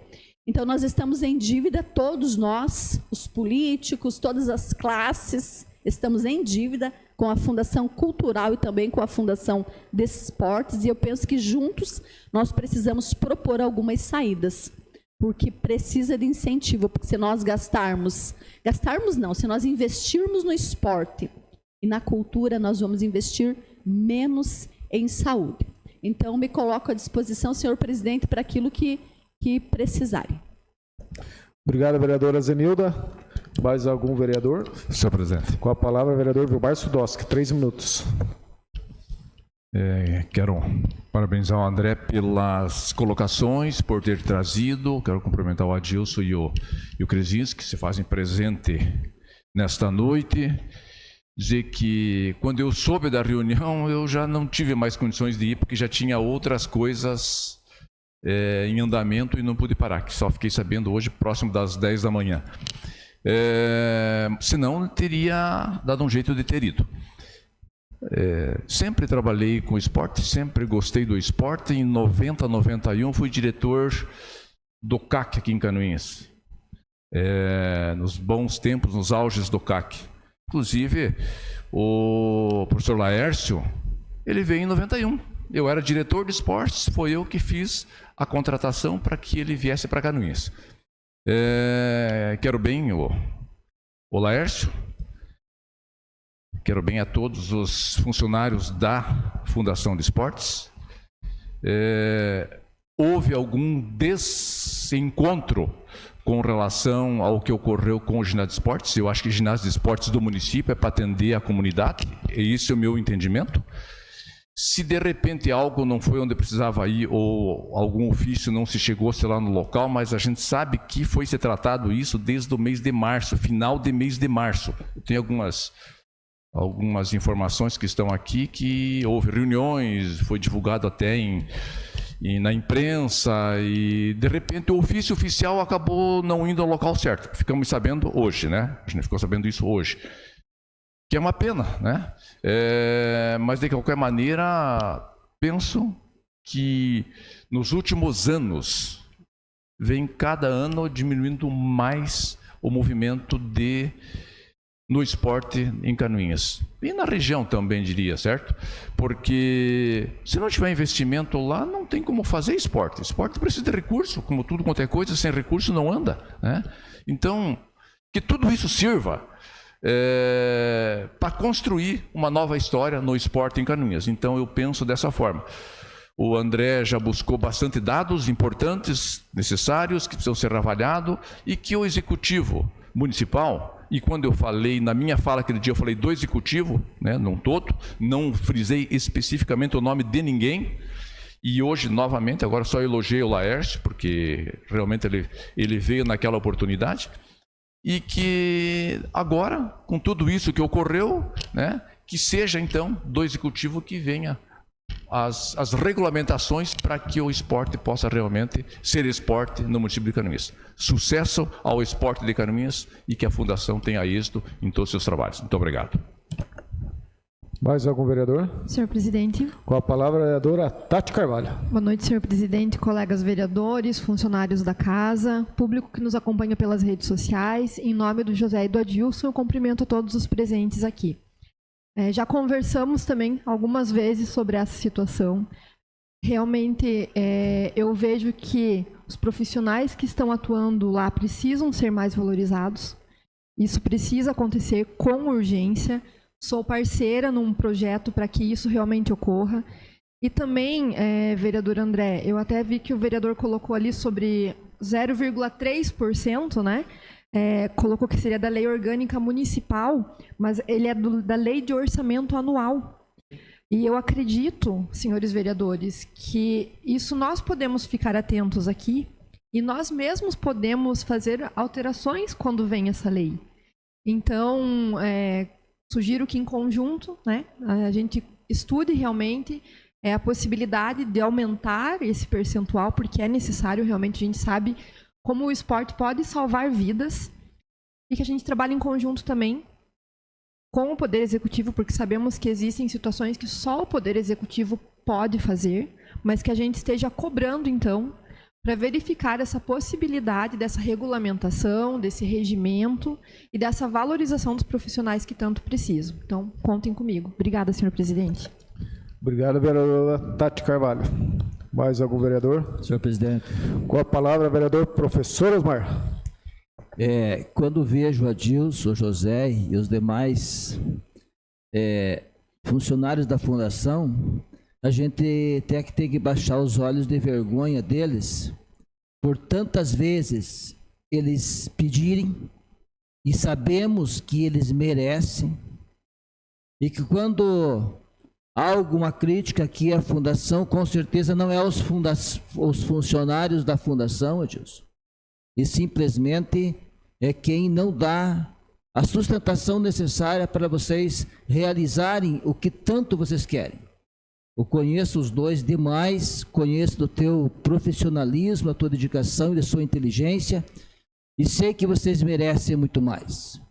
Então, nós estamos em dívida, todos nós, os políticos, todas as classes, estamos em dívida com a Fundação Cultural e também com a Fundação de Esportes, e eu penso que juntos nós precisamos propor algumas saídas, porque precisa de incentivo, porque se nós se nós investirmos no esporte e na cultura, nós vamos investir menos em saúde. Então, me coloco à disposição, senhor presidente, para aquilo que precisarem. Obrigado, vereadora Zenilda. Mais algum vereador? Senhor presidente. Com a palavra, vereador Vilmar Sudoski, 3 minutos. Quero parabenizar o André pelas colocações, por ter trazido. Quero cumprimentar o Adilson e o Kresinski, que se fazem presente nesta noite. Dizer que quando eu soube da reunião, eu já não tive mais condições de ir, porque já tinha outras coisas em andamento e não pude parar, que só fiquei sabendo hoje, próximo das 10 da manhã. Senão, teria dado um jeito de ter ido. Sempre trabalhei com esporte, sempre gostei do esporte. Em 90, 91, fui diretor do CAC aqui em Canoinhas. Nos bons tempos, nos auges do CAC. Inclusive, o professor Laércio, ele veio em 91. Eu era diretor de esportes, foi eu que fiz a contratação para que ele viesse para Canoinhas. Quero bem o Laércio, quero bem a todos os funcionários da Fundação de Esportes. Houve algum desencontro com relação ao que ocorreu com o ginásio de esportes. Eu acho que o ginásio de esportes do município é para atender a comunidade, e esse é o meu entendimento. Se de repente algo não foi onde precisava ir, ou algum ofício não se chegou, sei lá, no local, mas a gente sabe que foi ser tratado isso desde o mês de março, final de mês de março. Eu tenho algumas informações que estão aqui, que houve reuniões, foi divulgado até na imprensa, e de repente o ofício oficial acabou não indo ao local certo. Ficamos sabendo hoje, né? A gente ficou sabendo isso hoje. Que é uma pena, né? Mas de qualquer maneira, penso que nos últimos anos vem cada ano diminuindo mais o movimento no esporte em Canoinhas. E na região também, diria, certo? Porque se não tiver investimento lá, não tem como fazer esporte. Esporte precisa de recurso, como tudo quanto é coisa, sem recurso não anda, né? Então, que tudo isso sirva para construir uma nova história no esporte em Canoinhas. Então eu penso dessa forma. O André já buscou bastante dados importantes, necessários, que precisam ser avaliados, e que o executivo municipal, e quando eu falei, na minha fala aquele dia, eu falei do executivo, né, não todo, não frisei especificamente o nome de ninguém, e hoje, novamente, agora só elogiei o Laércio, porque realmente ele veio naquela oportunidade. E que agora, com tudo isso que ocorreu, né, que seja então do executivo que venha as regulamentações para que o esporte possa realmente ser esporte no município de Canoinhas. Sucesso ao esporte de Canoinhas e que a Fundação tenha êxito em todos os seus trabalhos. Muito obrigado. Mais algum vereador? Senhor presidente. Com a palavra, a vereadora Tati Carvalho. Boa noite, senhor presidente, colegas vereadores, funcionários da casa, público que nos acompanha pelas redes sociais. Em nome do José e do Adilson, eu cumprimento a todos os presentes aqui. Já conversamos também algumas vezes sobre essa situação. Realmente, eu vejo que os profissionais que estão atuando lá precisam ser mais valorizados. Isso precisa acontecer com urgência. Sou parceira num projeto para que isso realmente ocorra. E também, vereador André, eu até vi que o vereador colocou ali sobre 0,3%, né? Colocou que seria da lei orgânica municipal, mas ele é da lei de orçamento anual. E eu acredito, senhores vereadores, que isso nós podemos ficar atentos aqui e nós mesmos podemos fazer alterações quando vem essa lei. Então, sugiro que em conjunto, né, a gente estude realmente a possibilidade de aumentar esse percentual, porque é necessário, realmente a gente sabe como o esporte pode salvar vidas, e que a gente trabalhe em conjunto também com o Poder Executivo, porque sabemos que existem situações que só o Poder Executivo pode fazer, mas que a gente esteja cobrando, então, para verificar essa possibilidade dessa regulamentação, desse regimento e dessa valorização dos profissionais que tanto precisam. Então, contem comigo. Obrigada, senhor presidente. Obrigado, vereadora Tati Carvalho. Mais algum vereador? Senhor presidente. Com a palavra, vereador professor Osmar. Quando vejo o Adilson, o José e os demais funcionários da fundação, a gente tem que baixar os olhos de vergonha deles por tantas vezes eles pedirem, e sabemos que eles merecem, e que quando há alguma crítica aqui à fundação, com certeza não é os funcionários da fundação, Edilson, e simplesmente é quem não dá a sustentação necessária para vocês realizarem o que tanto vocês querem. Eu conheço os dois demais, conheço do teu profissionalismo, a tua dedicação e da sua inteligência, e sei que vocês merecem muito mais.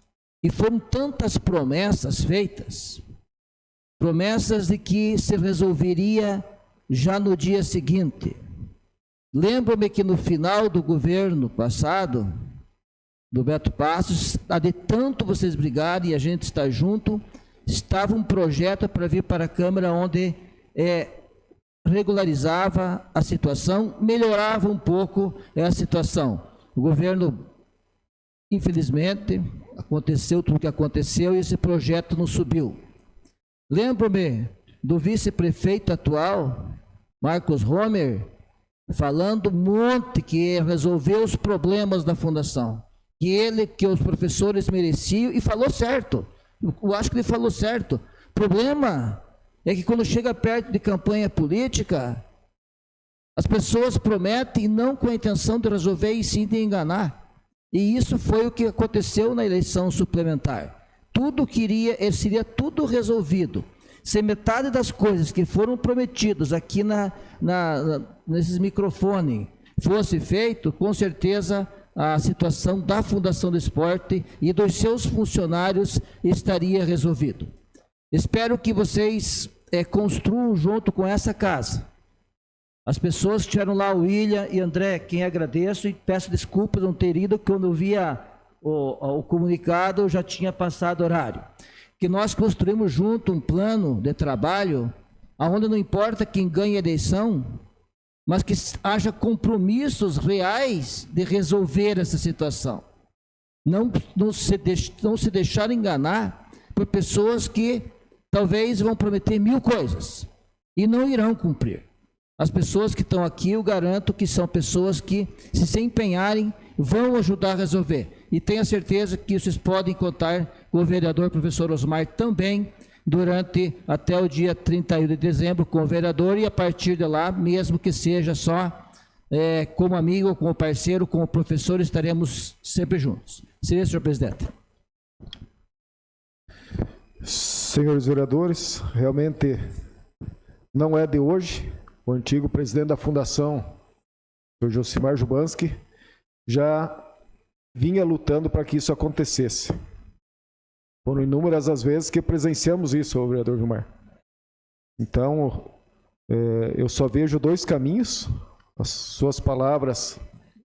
E foram tantas promessas feitas, promessas de que se resolveria já no dia seguinte. Lembro-me que no final do governo passado, do Beto Passos, de tanto vocês brigarem e a gente estar junto, estava um projeto para vir para a Câmara onde regularizava a situação, melhorava um pouco a situação. O governo, infelizmente, aconteceu tudo o que aconteceu e esse projeto não subiu. Lembro-me do vice-prefeito atual, Marcos Homer, falando um monte que resolveu os problemas da fundação, que os professores mereciam, e falou certo. Eu acho que ele falou certo. O problema é que quando chega perto de campanha política, as pessoas prometem não com a intenção de resolver e sim de enganar. E isso foi o que aconteceu na eleição suplementar. Seria tudo resolvido. Se metade das coisas que foram prometidas aqui nesses microfones fosse feito, com certeza a situação da Fundação do Esporte e dos seus funcionários estaria resolvido. Espero que vocês construam junto com essa casa. As pessoas que estiveram lá, o William e André, quem agradeço e peço desculpas não ter ido, quando eu via o comunicado eu já tinha passado horário. Que nós construímos junto um plano de trabalho, onde não importa quem ganha a eleição, mas que haja compromissos reais de resolver essa situação. Não se deixar enganar por pessoas que talvez vão prometer 1000 coisas e não irão cumprir. As pessoas que estão aqui, eu garanto que são pessoas que, se empenharem, vão ajudar a resolver. E tenho a certeza que vocês podem contar com o vereador professor Osmar também, durante até o dia 31 de dezembro com o vereador, e a partir de lá, mesmo que seja só como amigo, como parceiro, como professor, estaremos sempre juntos. Seria, senhor presidente. Senhores vereadores, realmente não é de hoje. O antigo presidente da fundação, o Josimar Jubanski, já vinha lutando para que isso acontecesse. Foram inúmeras as vezes que presenciamos isso, vereador Vilmar. Então, eu só vejo 2 caminhos, as suas palavras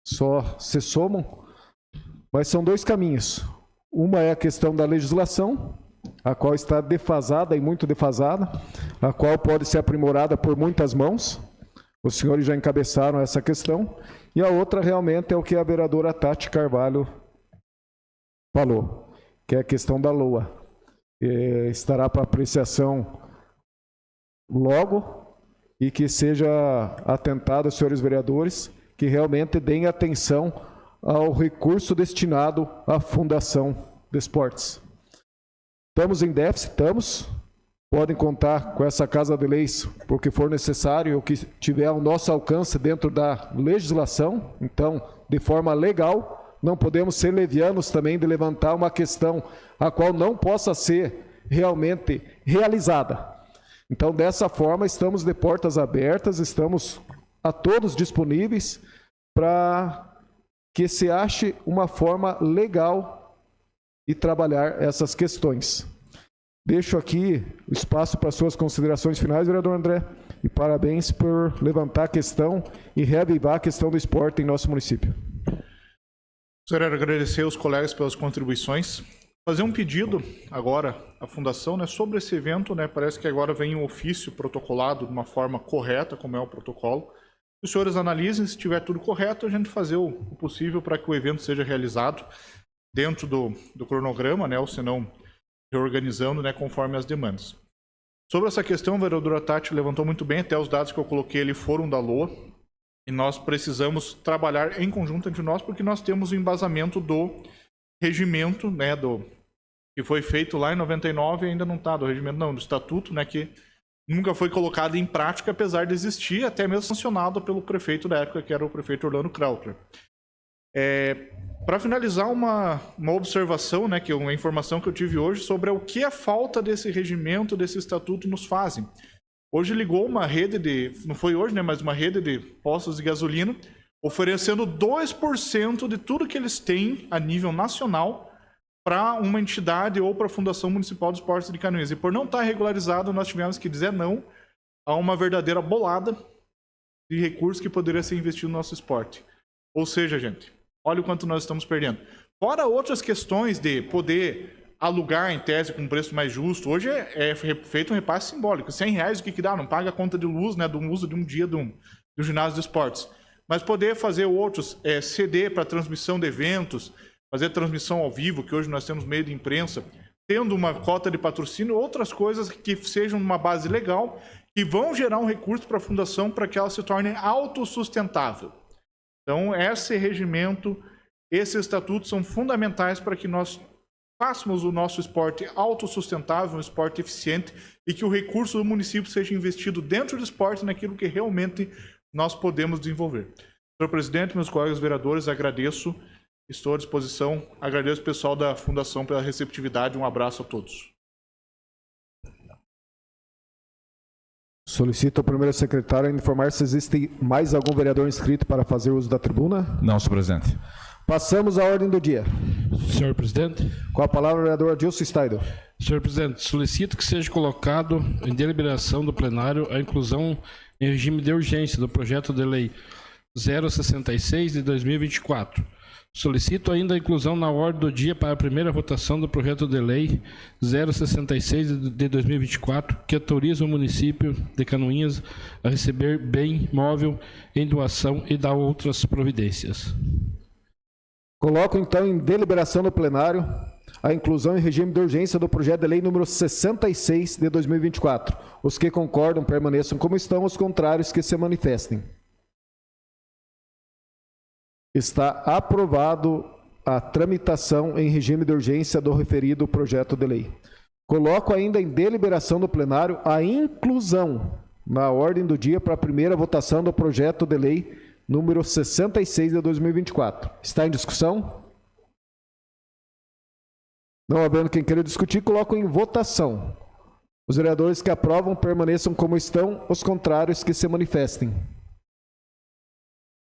só se somam, mas são 2 caminhos. Uma é a questão da legislação, a qual está defasada e muito defasada, a qual pode ser aprimorada por muitas mãos. Os senhores já encabeçaram essa questão. E a outra realmente é o que a vereadora Tati Carvalho falou, que é a questão da LOA. Estará para apreciação logo e que seja atentado, senhores vereadores, que realmente deem atenção ao recurso destinado à Fundação de Esportes. Estamos em déficit, podem contar com essa Casa de Leis por que for necessário, o que tiver ao nosso alcance dentro da legislação. Então, de forma legal, não podemos ser levianos também de levantar uma questão a qual não possa ser realmente realizada. Então, dessa forma, estamos de portas abertas, estamos a todos disponíveis para que se ache uma forma legal e trabalhar essas questões. Deixo aqui o espaço para suas considerações finais, vereador André, e parabéns por levantar a questão e reavivar a questão do esporte em nosso município. Gostaria de agradecer aos colegas pelas contribuições. Fazer um pedido agora à Fundação, sobre esse evento, parece que agora vem um ofício protocolado de uma forma correta, como é o protocolo. Os senhores analisem, se estiver tudo correto, a gente fazer o possível para que o evento seja realizado dentro do cronograma, ou se não, reorganizando, conforme as demandas. Sobre essa questão, a vereadora Tati levantou muito bem, até os dados que eu coloquei ali foram da LOA, e nós precisamos trabalhar em conjunto entre nós, porque nós temos o embasamento do regimento, né, que foi feito lá em 99, ainda não está, do regimento não, do estatuto, né, que nunca foi colocado em prática, apesar de existir, até mesmo sancionado pelo prefeito da época, que era o prefeito Orlando Krautler. Para finalizar, uma observação, né, que uma informação que eu tive hoje sobre o que a falta desse regimento, desse estatuto nos fazem. Hoje ligou uma rede não foi hoje, né, mas uma rede de postos de gasolina, oferecendo 2% de tudo que eles têm a nível nacional para uma entidade ou para a Fundação Municipal de Esportes de Canoinhas. E por não estar regularizado, nós tivemos que dizer não a uma verdadeira bolada de recursos que poderia ser investido no nosso esporte. Ou seja, gente, olha o quanto nós estamos perdendo. Fora outras questões de poder alugar em tese com um preço mais justo. Hoje é feito um repasse simbólico. R$100, o que dá? Não paga a conta de luz, né, do uso de um dia do ginásio de esportes. Mas poder fazer outros, ceder para transmissão de eventos, fazer transmissão ao vivo, que hoje nós temos meio de imprensa, tendo uma cota de patrocínio, outras coisas que sejam uma base legal e vão gerar um recurso para a fundação para que ela se torne autossustentável. Então, esse regimento, esses estatutos são fundamentais para que nós façamos o nosso esporte autossustentável, um esporte eficiente, e que o recurso do município seja investido dentro do esporte, naquilo que realmente nós podemos desenvolver. Senhor presidente, meus colegas vereadores, agradeço, estou à disposição, agradeço o pessoal da Fundação pela receptividade, um abraço a todos. Solicito ao primeiro secretário a informar se existe mais algum vereador inscrito para fazer uso da tribuna. Não, senhor presidente. Passamos à ordem do dia. Senhor presidente. Com a palavra, o vereador Adilson Steido. Senhor presidente, solicito que seja colocado em deliberação do plenário a inclusão em regime de urgência do projeto de lei 066 de 2024. Solicito ainda a inclusão na ordem do dia para a primeira votação do projeto de lei 066 de 2024, que autoriza o município de Canoinhas a receber bem móvel em doação e dar outras providências. Coloco, então, em deliberação no plenário a inclusão em regime de urgência do projeto de lei número 66 de 2024. Os que concordam permaneçam como estão, os contrários que se manifestem. Está aprovado a tramitação em regime de urgência do referido projeto de lei. Coloco ainda em deliberação do plenário a inclusão na ordem do dia para a primeira votação do projeto de lei número 66 de 2024. Está em discussão? Não havendo quem queira discutir, coloco em votação. Os vereadores que aprovam permaneçam como estão, os contrários que se manifestem.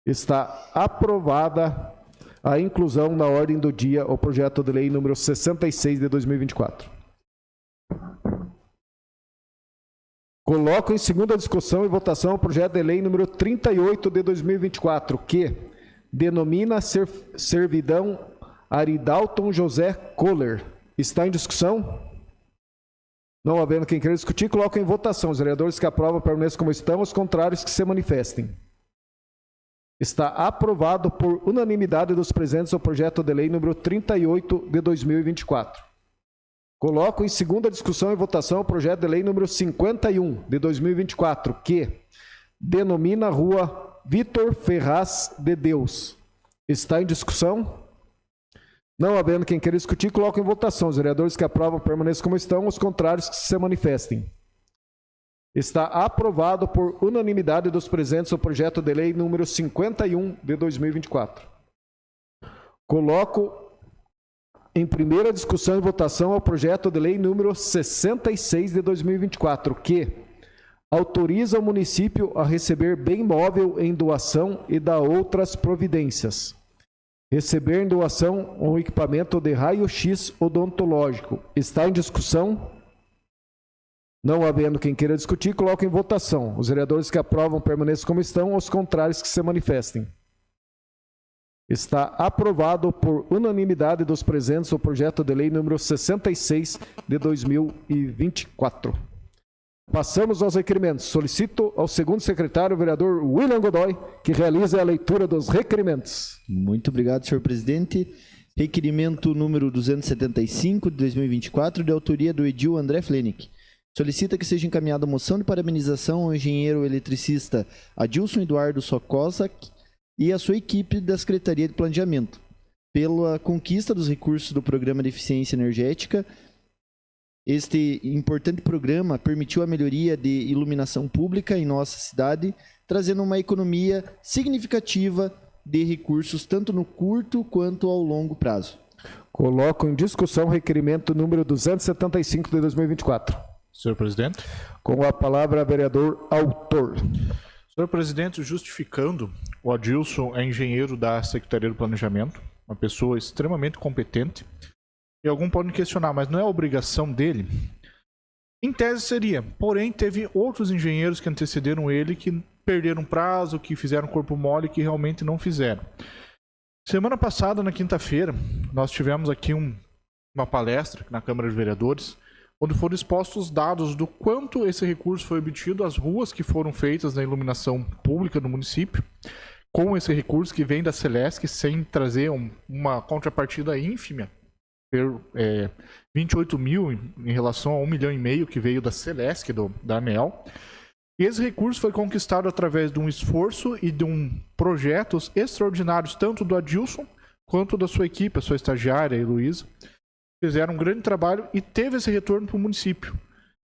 Está aprovada a inclusão na ordem do dia o projeto de lei número 66 de 2024. Coloco em segunda discussão e votação o projeto de lei número 38 de 2024, que denomina servidão Aridalton José Kohler. Está em discussão? Não havendo quem queira discutir, coloco em votação. Os vereadores que aprovam permaneçam como estão, os contrários que se manifestem. Está aprovado por unanimidade dos presentes o projeto de lei número 38 de 2024. Coloco em segunda discussão e votação o projeto de lei número 51 de 2024, que denomina Rua Vitor Ferraz de Deus. Está em discussão? Não havendo quem queira discutir, coloco em votação. Os vereadores que aprovam permaneçam como estão, os contrários que se manifestem. Está aprovado por unanimidade dos presentes o projeto de lei número 51 de 2024. Coloco em primeira discussão e votação o projeto de lei número 66 de 2024, que autoriza o município a receber bem móvel em doação e dar outras providências. Receber em doação um equipamento de raio-x odontológico. Está em discussão? Não havendo quem queira discutir, coloco em votação. Os vereadores que aprovam permaneçam como estão, os contrários que se manifestem. Está aprovado por unanimidade dos presentes o projeto de lei número 66 de 2024. Passamos aos requerimentos. Solicito ao segundo secretário, o vereador William Godoy, que realize a leitura dos requerimentos. Muito obrigado, senhor presidente. Requerimento número 275 de 2024, de autoria do edil André Flenick. Solicita que seja encaminhada a moção de parabenização ao engenheiro eletricista Adilson Eduardo Sokozak e a sua equipe da Secretaria de Planejamento, pela conquista dos recursos do Programa de Eficiência Energética. Este importante programa permitiu a melhoria de iluminação pública em nossa cidade, trazendo uma economia significativa de recursos, tanto no curto quanto ao longo prazo. Coloco em discussão o requerimento número 275 de 2024. Senhor presidente. Com a palavra, vereador autor. Senhor presidente, justificando, o Adilson é engenheiro da Secretaria do Planejamento, uma pessoa extremamente competente. E alguns podem questionar, mas não é obrigação dele? Em tese seria, porém teve outros engenheiros que antecederam ele que perderam prazo, que fizeram corpo mole, que realmente não fizeram. Semana passada, na quinta-feira, nós tivemos aqui uma palestra na Câmara de Vereadores, onde foram expostos os dados do quanto esse recurso foi obtido, as ruas que foram feitas na iluminação pública do município, com esse recurso que vem da Celesc, sem trazer uma contrapartida ínfima, 28 mil em relação a 1,5 milhão que veio da Celesc, da ANEEL. E esse recurso foi conquistado através de um esforço e de projetos extraordinários, tanto do Adilson quanto da sua equipe, a sua estagiária, a Heloísa. Fizeram um grande trabalho e teve esse retorno para o município.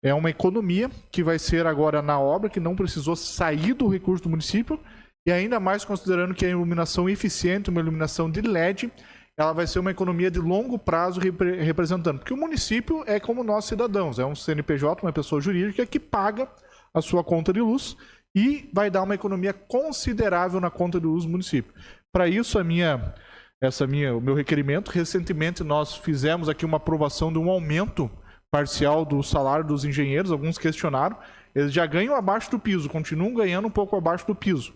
É uma economia que vai ser agora na obra, que não precisou sair do recurso do município, e ainda mais considerando que a iluminação eficiente, uma iluminação de LED, ela vai ser uma economia de longo prazo representando. Porque o município é como nós cidadãos, é um CNPJ, uma pessoa jurídica que paga a sua conta de luz e vai dar uma economia considerável na conta de luz do município. Para isso, o meu requerimento, recentemente nós fizemos aqui uma aprovação de um aumento parcial do salário dos engenheiros, alguns questionaram, eles já ganham abaixo do piso, continuam ganhando um pouco abaixo do piso.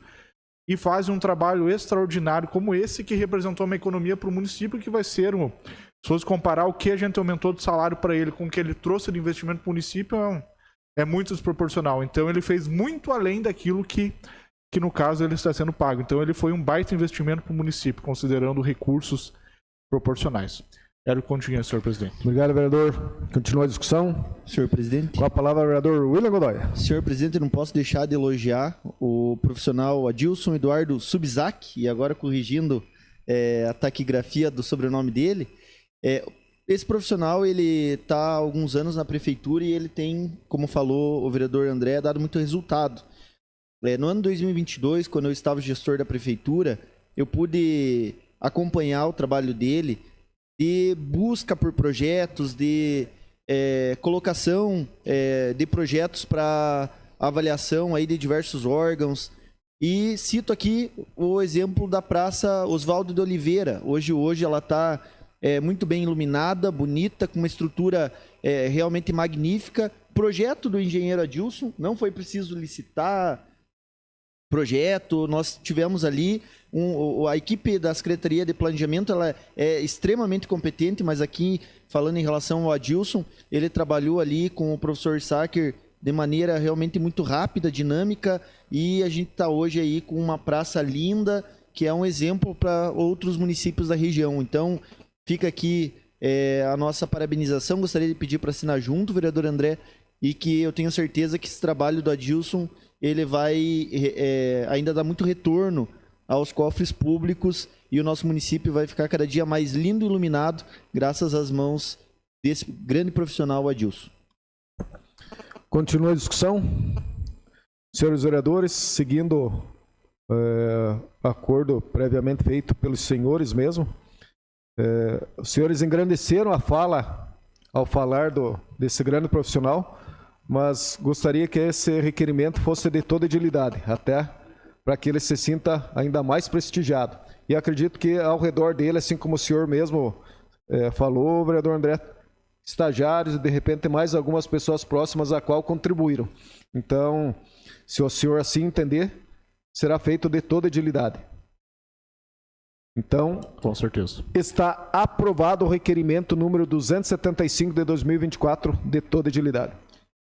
E fazem um trabalho extraordinário como esse, que representou uma economia para o município, que vai ser, se fosse comparar o que a gente aumentou de salário para ele com o que ele trouxe de investimento para o município, é muito desproporcional. Então ele fez muito além daquilo que no caso ele está sendo pago. Então ele foi um baita investimento para o município, considerando recursos proporcionais. Era o que continha, senhor presidente. Obrigado, vereador. Continua a discussão. Senhor presidente. Com a palavra, vereador William Godoy. Senhor presidente, eu não posso deixar de elogiar o profissional Adilson Eduardo Subzac, e agora corrigindo a taquigrafia do sobrenome dele. Esse profissional, ele está há alguns anos na prefeitura e ele tem, como falou o vereador André, dado muito resultado. No ano 2022, quando eu estava gestor da prefeitura, eu pude acompanhar o trabalho dele de busca por projetos, de colocação de projetos para avaliação aí de diversos órgãos. E cito aqui o exemplo da Praça Oswaldo de Oliveira. Hoje ela está muito bem iluminada, bonita, com uma estrutura realmente magnífica. Projeto do engenheiro Adilson, não foi preciso licitar projeto, nós tivemos ali a equipe da Secretaria de Planejamento, ela é extremamente competente, mas aqui, falando em relação ao Adilson, ele trabalhou ali com o professor Sacker de maneira realmente muito rápida, dinâmica, e a gente está hoje aí com uma praça linda, que é um exemplo para outros municípios da região. Então, fica aqui a nossa parabenização, gostaria de pedir para assinar junto, vereador André, e que eu tenho certeza que esse trabalho do Adilson, ele vai ainda dar muito retorno aos cofres públicos e o nosso município vai ficar cada dia mais lindo e iluminado graças às mãos desse grande profissional, Adilson. Continua a discussão. Senhores vereadores, seguindo acordo previamente feito pelos senhores mesmo, os senhores engrandeceram a fala ao falar desse grande profissional, mas gostaria que esse requerimento fosse de toda edilidade, até para que ele se sinta ainda mais prestigiado. E acredito que ao redor dele, assim como o senhor mesmo falou, vereador André, estagiários e de repente mais algumas pessoas próximas a qual contribuíram. Então, se o senhor assim entender, será feito de toda edilidade. Então, com certeza, está aprovado o requerimento número 275 de 2024 de toda edilidade.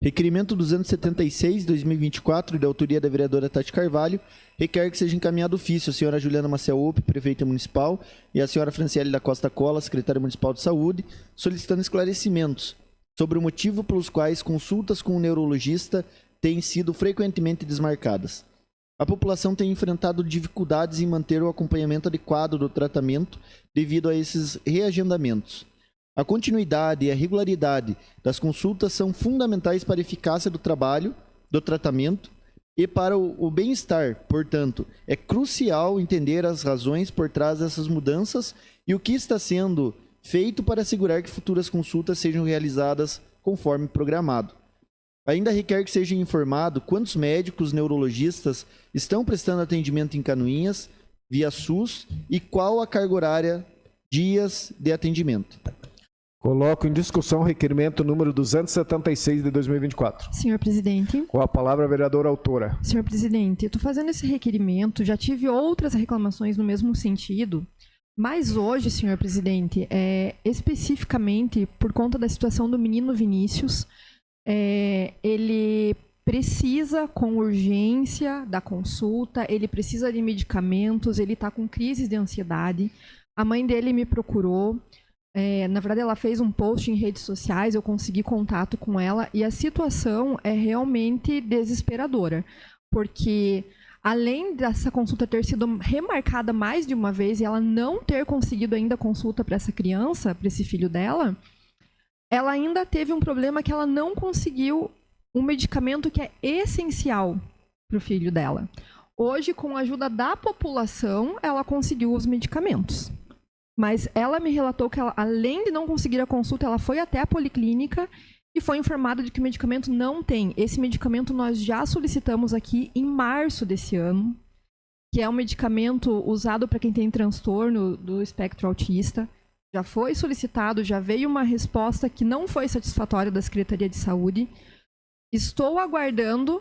Requerimento 276, 2024, de autoria da vereadora Tati Carvalho, requer que seja encaminhado ofício a senhora Juliana Maciaupe, prefeita municipal, e a senhora Franciele da Costa Cola, secretária municipal de saúde, solicitando esclarecimentos sobre o motivo pelos quais consultas com o neurologista têm sido frequentemente desmarcadas. A população tem enfrentado dificuldades em manter o acompanhamento adequado do tratamento devido a esses reagendamentos. A continuidade e a regularidade das consultas são fundamentais para a eficácia do trabalho, do tratamento e para o bem-estar. Portanto, é crucial entender as razões por trás dessas mudanças e o que está sendo feito para assegurar que futuras consultas sejam realizadas conforme programado. Ainda requer que seja informado quantos médicos neurologistas estão prestando atendimento em Canoinhas, via SUS, e qual a carga horária, dias de atendimento. Coloco em discussão o requerimento número 276 de 2024. Senhor presidente. Com a palavra a vereadora autora. Senhor presidente, eu estou fazendo esse requerimento, já tive outras reclamações no mesmo sentido, mas hoje, senhor presidente, especificamente por conta da situação do menino Vinícius, ele precisa com urgência da consulta, ele precisa de medicamentos, ele está com crises de ansiedade. A mãe dele me procurou, na verdade ela fez um post em redes sociais, eu consegui contato com ela e a situação é realmente desesperadora, porque além dessa consulta ter sido remarcada mais de uma vez e ela não ter conseguido ainda consulta para essa criança, para esse filho dela, ela ainda teve um problema que ela não conseguiu um medicamento que é essencial para o filho dela. Hoje, com a ajuda da população, ela conseguiu os medicamentos. Mas ela me relatou que ela, além de não conseguir a consulta, ela foi até a policlínica e foi informada de que o medicamento não tem. Esse medicamento nós já solicitamos aqui em março desse ano, que é um medicamento usado para quem tem transtorno do espectro autista. Já foi solicitado, já veio uma resposta que não foi satisfatória da Secretaria de Saúde. Estou aguardando.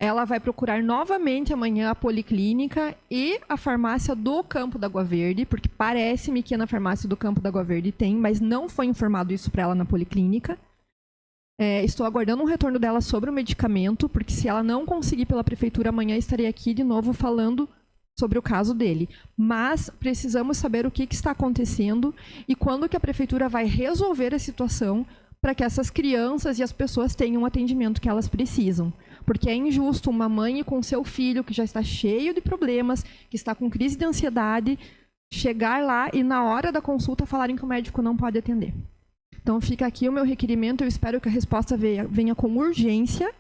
Ela vai procurar novamente amanhã a policlínica e a farmácia do Campo da Água Verde, porque parece-me que na farmácia do Campo da Água Verde tem, mas não foi informado isso para ela na policlínica. Estou aguardando um retorno dela sobre o medicamento, porque se ela não conseguir pela prefeitura, amanhã estarei aqui de novo falando sobre o caso dele. Mas precisamos saber o que está acontecendo e quando que a prefeitura vai resolver a situação para que essas crianças e as pessoas tenham o atendimento que elas precisam. Porque é injusto uma mãe com seu filho, que já está cheio de problemas, que está com crise de ansiedade, chegar lá e na hora da consulta falarem que o médico não pode atender. Então fica aqui o meu requerimento, eu espero que a resposta venha com urgência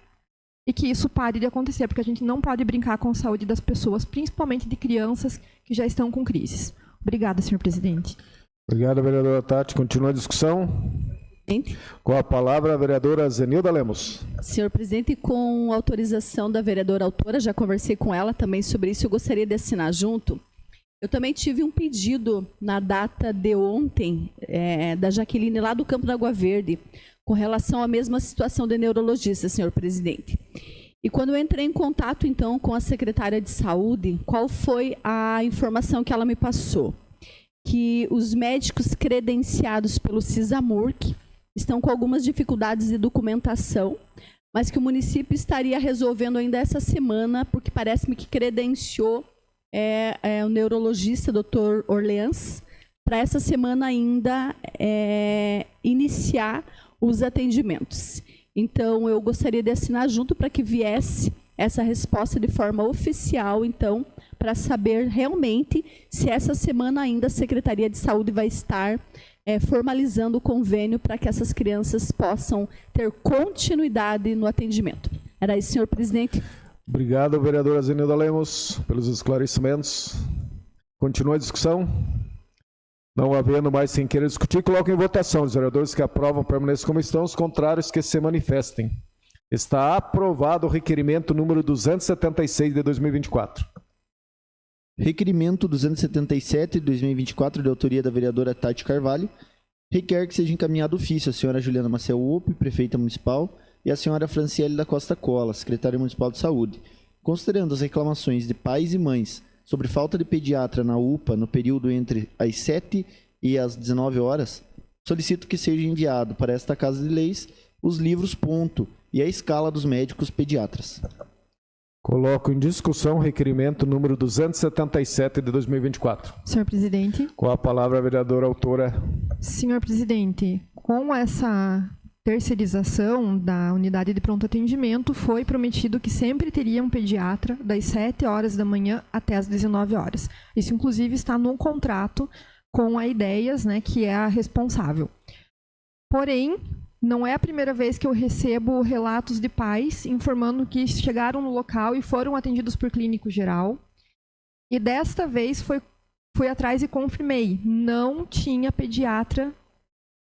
e que isso pare de acontecer, porque a gente não pode brincar com a saúde das pessoas, principalmente de crianças que já estão com crises. Obrigada, senhor presidente. Obrigado, vereadora Tati. Continua a discussão. Com a palavra a vereadora Zenilda Lemos. Senhor presidente, com autorização da vereadora autora, já conversei com ela também sobre isso, eu gostaria de assinar junto. Eu também tive um pedido na data de ontem, da Jaqueline, lá do Campo da Água Verde, com relação à mesma situação de neurologista, senhor presidente. E quando eu entrei em contato, então, com a secretária de saúde, qual foi a informação que ela me passou? Que os médicos credenciados pelo CISAMURC estão com algumas dificuldades de documentação, mas que o município estaria resolvendo ainda essa semana, porque parece-me que credenciou o neurologista, Dr. Orleans, para essa semana ainda iniciar os atendimentos. Então, eu gostaria de assinar junto para que viesse essa resposta de forma oficial, então, para saber realmente se essa semana ainda a Secretaria de Saúde vai estar formalizando o convênio para que essas crianças possam ter continuidade no atendimento. Era isso, senhor presidente. Obrigado, vereadora Zenilda Lemos, pelos esclarecimentos. Continua a discussão. Não havendo mais sem querer discutir, coloco em votação. Os vereadores que aprovam permaneçam como estão, os contrários que se manifestem. Está aprovado o requerimento número 276 de 2024. Requerimento 277 de 2024, de autoria da vereadora Tati Carvalho, requer que seja encaminhado ofício à senhora Juliana Maciel Upp, prefeita municipal, e à senhora Franciele da Costa Cola, secretária municipal de saúde. Considerando as reclamações de pais e mães sobre falta de pediatra na UPA no período entre as 7 e as 19 horas, solicito que seja enviado para esta Casa de Leis os livros ponto e a escala dos médicos pediatras. Coloco em discussão o requerimento número 277 de 2024. Senhor presidente. Com a palavra a vereadora autora. Senhor presidente, com essa terceirização da unidade de pronto atendimento, foi prometido que sempre teria um pediatra das 7 horas da manhã até as 19 horas. Isso, inclusive, está no contrato com a Ideias, né, que é a responsável. Porém, não é a primeira vez que eu recebo relatos de pais informando que chegaram no local e foram atendidos por clínico geral. E desta vez fui atrás e confirmei. Não tinha pediatra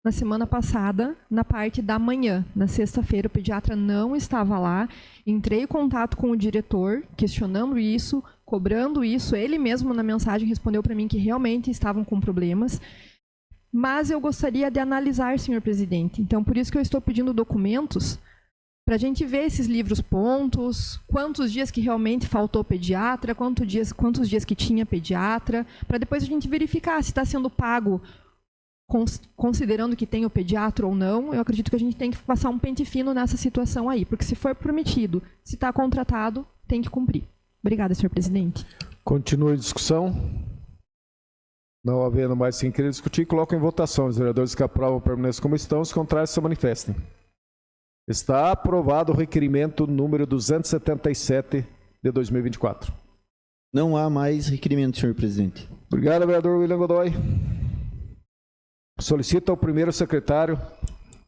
na semana passada, na parte da manhã. Na sexta-feira, o pediatra não estava lá. Entrei em contato com o diretor, questionando isso, cobrando isso. Ele mesmo, na mensagem, respondeu para mim que realmente estavam com problemas. Mas eu gostaria de analisar, senhor presidente. Então, por isso que eu estou pedindo documentos para a gente ver esses livros pontos, quantos dias que realmente faltou pediatra, quantos dias que tinha pediatra, para depois a gente verificar se está sendo pago considerando que tem o pediatra ou não. Eu acredito que a gente tem que passar um pente fino nessa situação aí, porque se for prometido, se está contratado, tem que cumprir. Obrigada, senhor presidente. Continue a discussão. Não havendo mais quem queira discutir, coloco em votação. Os vereadores que aprovam permaneçam como estão, os contrários se manifestem. Está aprovado o requerimento número 277 de 2024. Não há mais requerimento, senhor presidente. Obrigado, vereador William Godoy. Solicito ao primeiro secretário,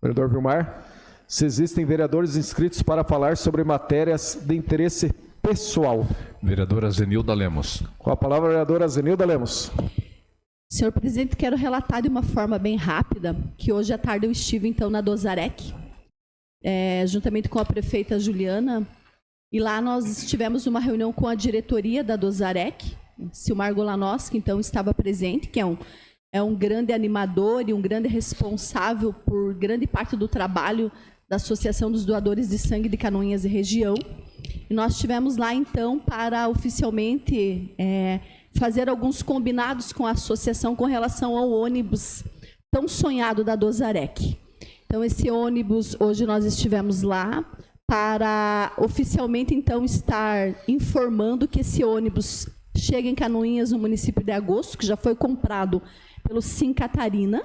vereador Vilmar, se existem vereadores inscritos para falar sobre matérias de interesse pessoal. Vereadora Zenilda Lemos. Com a palavra, vereadora Zenilda Lemos. Senhor presidente, quero relatar de uma forma bem rápida que hoje à tarde eu estive, então, na Dosarec, juntamente com a prefeita Juliana, e lá nós tivemos uma reunião com a diretoria da Dosarec. Silmar Golanoski, então, estava presente, que é um grande animador e um grande responsável por grande parte do trabalho da Associação dos Doadores de Sangue de Canoinhas e região. E nós estivemos lá, então, para oficialmente fazer alguns combinados com a associação com relação ao ônibus tão sonhado da Dosarec. Então, esse ônibus, hoje nós estivemos lá para oficialmente, então, estar informando que esse ônibus chega em Canoinhas, no município de Agosto, que já foi comprado pelo Sim Catarina,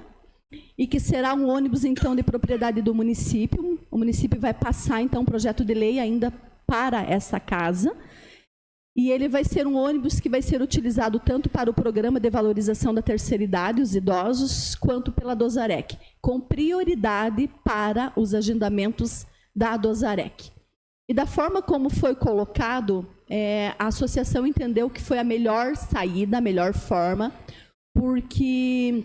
e que será um ônibus, então, de propriedade do município. O município vai passar, então, um projeto de lei ainda para essa casa, e ele vai ser um ônibus que vai ser utilizado tanto para o programa de valorização da terceira idade, os idosos, quanto pela Dosarec, com prioridade para os agendamentos da Dosarec. E da forma como foi colocado, a associação entendeu que foi a melhor saída, a melhor forma, porque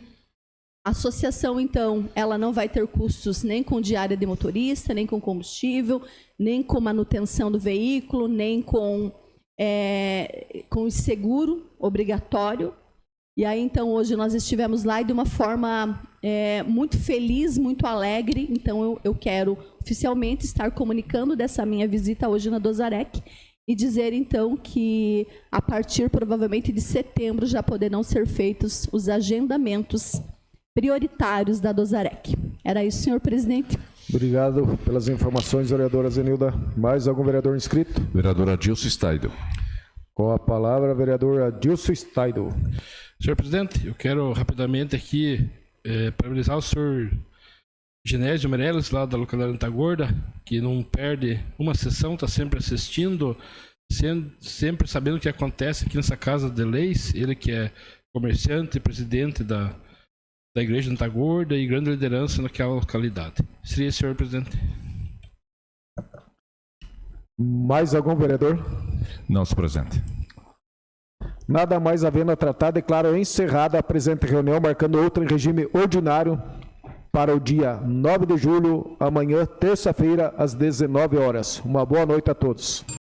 a associação, então, ela não vai ter custos nem com diária de motorista, nem com combustível, nem com manutenção do veículo, nem com o seguro obrigatório. E aí, então, hoje nós estivemos lá e de uma forma muito feliz, muito alegre. Então, eu quero oficialmente estar comunicando dessa minha visita hoje na Dosarec e dizer, então, que a partir, provavelmente, de setembro já poderão ser feitos os agendamentos prioritários da Dosarec. Era isso, senhor presidente. Obrigado pelas informações, vereadora Zenilda. Mais algum vereador inscrito? Vereadora Adilson Staidel. Com a palavra, vereador Adilson Staidel. Senhor presidente, eu quero rapidamente aqui parabenizar o senhor Genésio Meirelles, lá da localidade Antagorda, que não perde uma sessão, está sempre assistindo, sempre sabendo o que acontece aqui nessa Casa de Leis. Ele que é comerciante e presidente da Igreja Antagorda e grande liderança naquela localidade. Seria, senhor presidente. Mais algum vereador? Não, senhor presidente. Nada mais havendo a tratar, declaro encerrada a presente reunião, marcando outra em regime ordinário para o dia 9 de julho, amanhã, terça-feira, às 19 horas. Uma boa noite a todos.